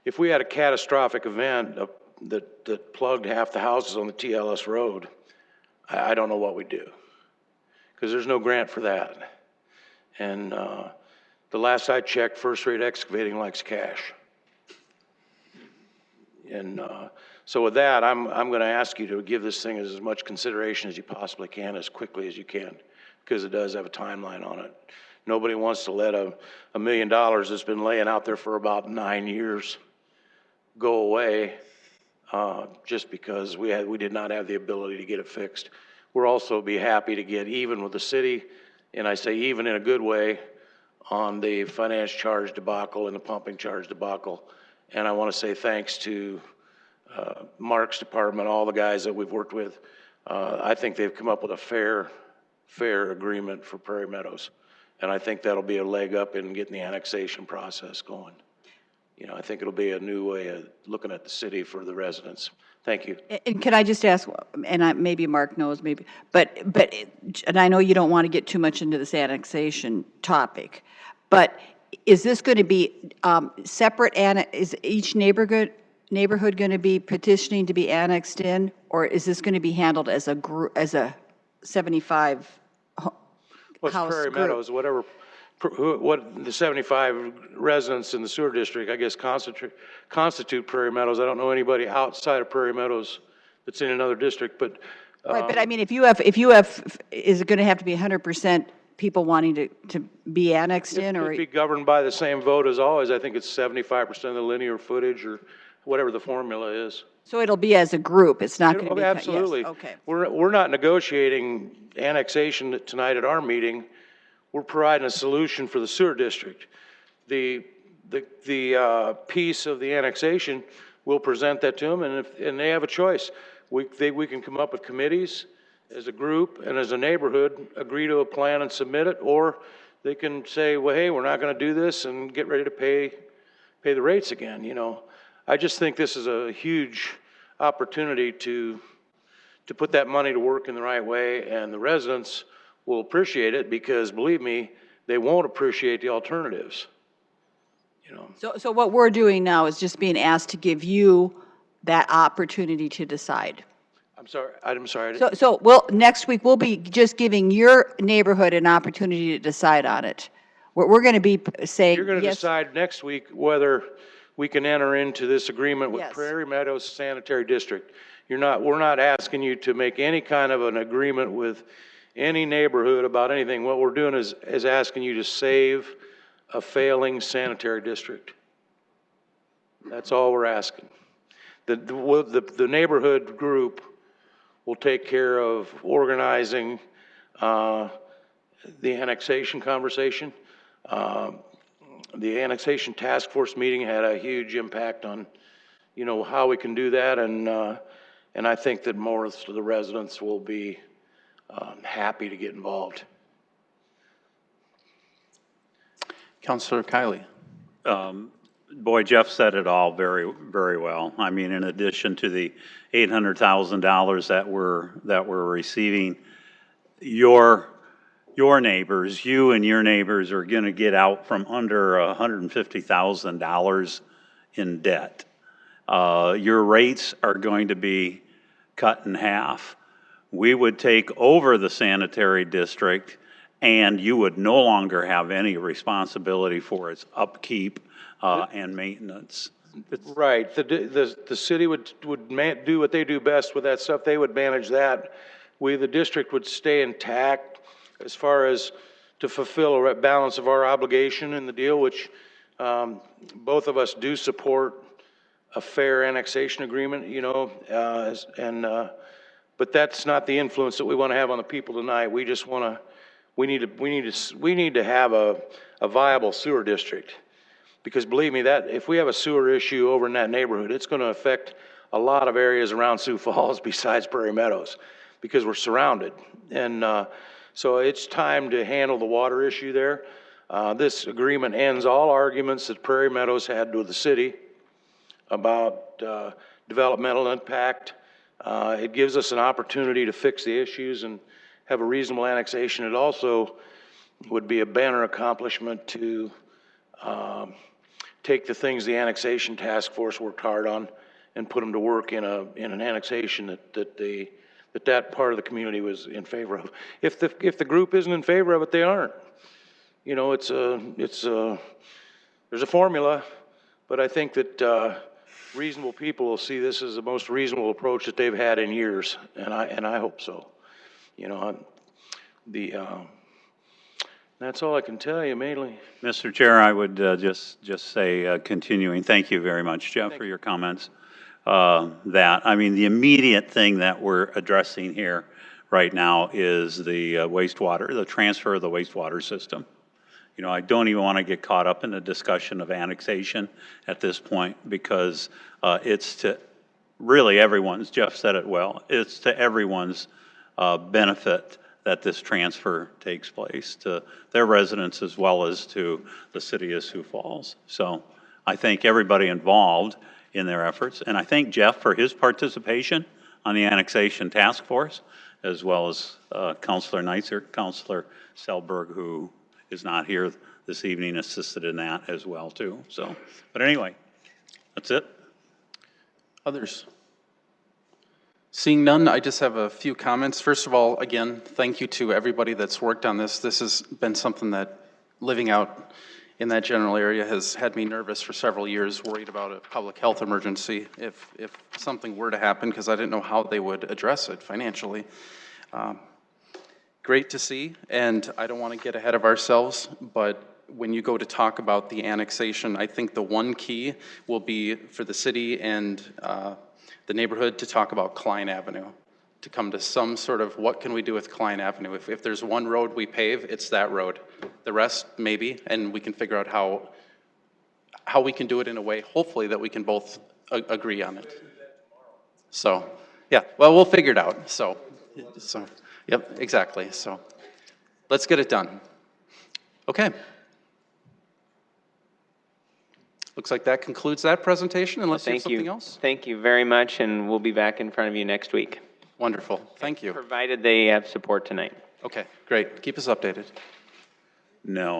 if we had a catastrophic event that plugged half the houses on the TLS road, I don't know what we'd do, because there's no grant for that. And the last I checked, First Rate Excavating likes cash. And so with that, I'm going to ask you to give this thing as much consideration as you possibly can, as quickly as you can, because it does have a timeline on it. Nobody wants to let $1 million that's been laying out there for about 9 years go away just because we did not have the ability to get it fixed. We'll also be happy to get even with the city, and I say even in a good way, on the finance charge debacle and the pumping charge debacle. And I want to say thanks to Mark's department, all the guys that we've worked with. I think they've come up with a fair agreement for Prairie Meadows. And I think that'll be a leg up in getting the annexation process going. I think it'll be a new way of looking at the city for the residents. Thank you. And can I just ask, and maybe Mark knows, and I know you don't want to get too much into this annexation topic, but is this going to be separate? Is each neighborhood going to be petitioning to be annexed in, or is this going to be handled as a group, as a 75 house Prairie group? Meadows, what the 75 residents in the sewer district, I guess, constitute Prairie Meadows. I don't know anybody outside of Prairie Meadows that's in another district, but. Right, but I mean, if you have, is it going to have to be 100% people wanting to be annexed in, or? It'd be governed by the same vote as always. I think it's 75% of the linear footage or whatever the formula is. So it'll be as a group, it's not going to be. Absolutely. Yes, okay. We're not negotiating annexation tonight at our meeting. We're providing a solution for the sewer district. The piece of the annexation, we'll present that to them, and they have a choice. We can come up with committees as a group and as a neighborhood, agree to a plan and submit it, or they can say, well, hey, we're not going to do this, and get ready to pay the rates again. I just think this is a huge opportunity to put that money to work in the right way, and the residents will appreciate it, because believe me, they won't appreciate the alternatives. So what we're doing now is just being asked to give you that opportunity to decide. I'm sorry. So next week, we'll be just giving your neighborhood an opportunity to decide on it. We're going to be saying, you're going to decide next week whether we can enter into this agreement with Prairie Meadows Sanitary District. We're not asking you to make any kind of an agreement with any neighborhood about anything. What we're doing is asking you to save a failing sanitary district. That's all we're asking. The neighborhood group will take care of organizing the annexation conversation. The annexation task force meeting had a huge impact on, you know, how we can do that, and I think that most of the residents will be happy to get involved. Councilor Kiley. Boy, Jeff said it all very, very well. I mean, in addition to the $800,000 that we're receiving, your neighbors, you and your neighbors are going to get out from under $150,000 in debt. Your rates are going to be cut in half. We would take over the sanitary district, and you would no longer have any responsibility for its upkeep and maintenance. Right. The city would do what they do best with that stuff. They would manage that. We, the district, would stay intact as far as to fulfill a balance of our obligation in the deal, which both of us do support a fair annexation agreement, you know, but that's not the influence that we want to have on the people tonight. We just want to, we need to have a viable sewer district. Because believe me, that if we have a sewer issue over in that neighborhood, it's going to affect a lot of areas around Sioux Falls besides Prairie Meadows, because we're surrounded. And so it's time to handle the water issue there. This agreement ends all arguments that Prairie Meadows had with the city about developmental impact. It gives us an opportunity to fix the issues and have a reasonable annexation. It also would be a banner accomplishment to take the things the annexation task force worked hard on and put them to work in an annexation that part of the community was in favor of. If the group isn't in favor of it, they aren't. You know, there's a formula, but I think that reasonable people will see this as the most reasonable approach that they've had in years, and I hope so. You know, that's all I can tell you, mainly. Mr. Chair, I would just say, continuing, thank you very much, Jeff, for your comments. I mean, the immediate thing that we're addressing here right now is the wastewater, the transfer of the wastewater system. You know, I don't even want to get caught up in the discussion of annexation at this point, because it's to really everyone's, Jeff said it well, it's to everyone's benefit that this transfer takes place, to their residents as well as to the city of Sioux Falls. So I thank everybody involved in their efforts, and I thank Jeff for his participation on the annexation task force, as well as Councilor Neitzer, Councilor Selberg, who is not here this evening, assisted in that as well too. So, but anyway, that's it. Others? Seeing none, I just have a few comments. First of all, again, thank you to everybody that's worked on this. This has been something that living out in that general area has had me nervous for several years, worried about a public health emergency if something were to happen, because I didn't know how they would address it financially. Great to see, and I don't want to get ahead of ourselves, but when you go to talk about the annexation, I think the one key will be for the city and the neighborhood to talk about Klein Avenue, to come to some sort of what can we do with Klein Avenue. If there's one road we pave, it's that road. The rest, maybe, and we can figure out how we can do it in a way, hopefully, that we can both agree on it. So, yeah, well, we'll figure it out. So, yep, exactly. So, let's get it done. Okay. Looks like that concludes that presentation, unless you have something else. Thank you very much, and we'll be back in front of you next week. Wonderful. Thank you. Provided they have support tonight. Okay, great. Keep us updated. No,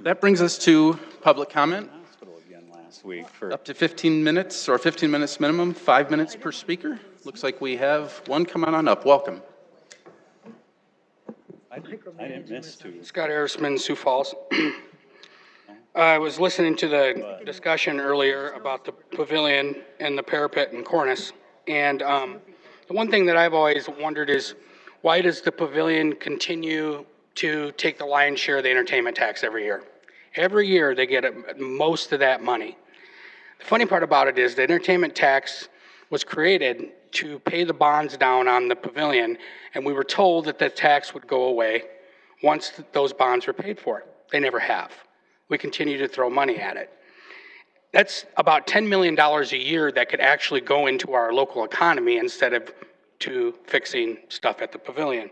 that brings us to public comment. Hospital again last week for Up to 15 minutes, or 15 minutes minimum, 5 minutes per speaker. Looks like we have one coming on up. Welcome. I didn't miss two. Scott Harrisman, Sioux Falls. I was listening to the discussion earlier about the Pavilion and the Parapet and Cornice, and the one thing that I've always wondered is, why does the Pavilion continue to take the lion's share of the entertainment tax every year? Every year they get most of that money. The funny part about it is the entertainment tax was created to pay the bonds down on the pavilion, and we were told that the tax would go away once those bonds were paid for. They never have. We continue to throw money at it. That's about $10 million a year that could actually go into our local economy instead of to fixing stuff at the pavilion.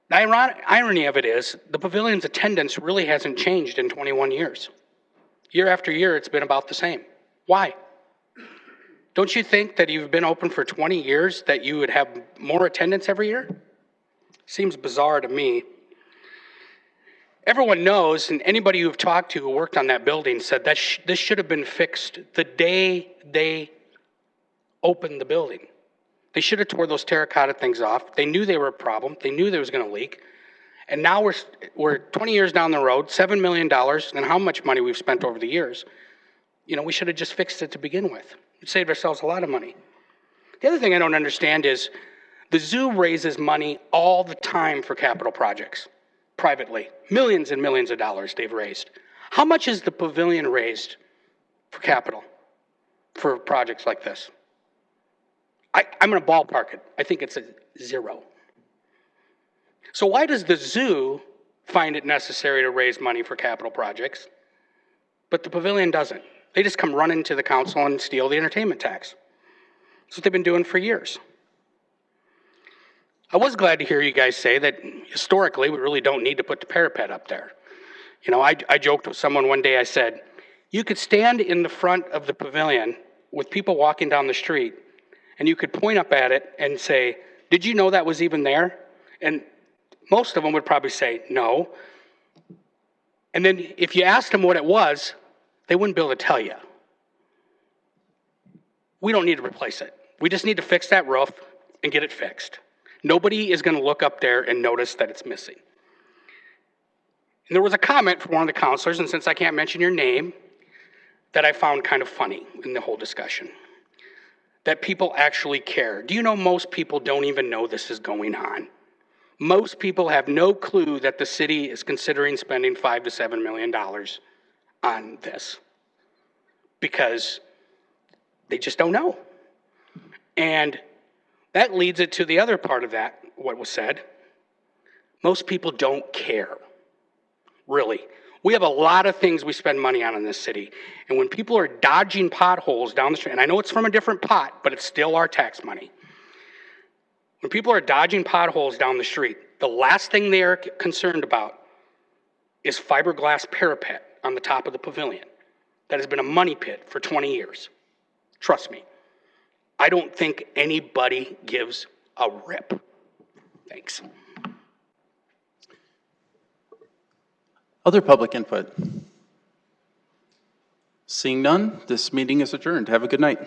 The irony of it is, the pavilion's attendance really hasn't changed in 21 years. Year after year, it's been about the same. Why? Don't you think that you've been open for 20 years that you would have more attendance every year? Seems bizarre to me. Everyone knows, and anybody you've talked to who worked on that building said that this should have been fixed the day they opened the building. They should have tore those terracotta things off. They knew they were a problem. They knew there was going to leak. And now we're 20 years down the road, $7 million, and how much money we've spent over the years. You know, we should have just fixed it to begin with. It saved ourselves a lot of money. The other thing I don't understand is the zoo raises money all the time for capital projects, privately. Millions and millions of dollars they've raised. How much has the pavilion raised for capital, for projects like this? I'm going to ballpark it. I think it's a 0. So why does the zoo find it necessary to raise money for capital projects, but the pavilion doesn't? They just come running to the council and steal the entertainment tax. That's what they've been doing for years. I was glad to hear you guys say that historically we really don't need to put the parapet up there. You know, I joked with someone one day, I said, you could stand in the front of the pavilion with people walking down the street and you could point up at it and say, did you know that was even there? And most of them would probably say no. And then if you asked them what it was, they wouldn't be able to tell you. We don't need to replace it. We just need to fix that roof and get it fixed. Nobody is going to look up there and notice that it's missing. And there was a comment from one of the counselors, and since I can't mention your name, that I found kind of funny in the whole discussion. That people actually care. Do you know most people don't even know this is going on? Most people have no clue that the city is considering spending $5 to $7 million on this because they just don't know. And that leads it to the other part of that, what was said. Most people don't care, really. We have a lot of things we spend money on in this city. And when people are dodging potholes down the street, and I know it's from a different pot, but it's still our tax money. When people are dodging potholes down the street, the last thing they are concerned about is fiberglass parapet on the top of the pavilion. That has been a money pit for 20 years. Trust me. I don't think anybody gives a rip. Thanks. Other public input? Seeing none, this meeting is adjourned. Have a good night.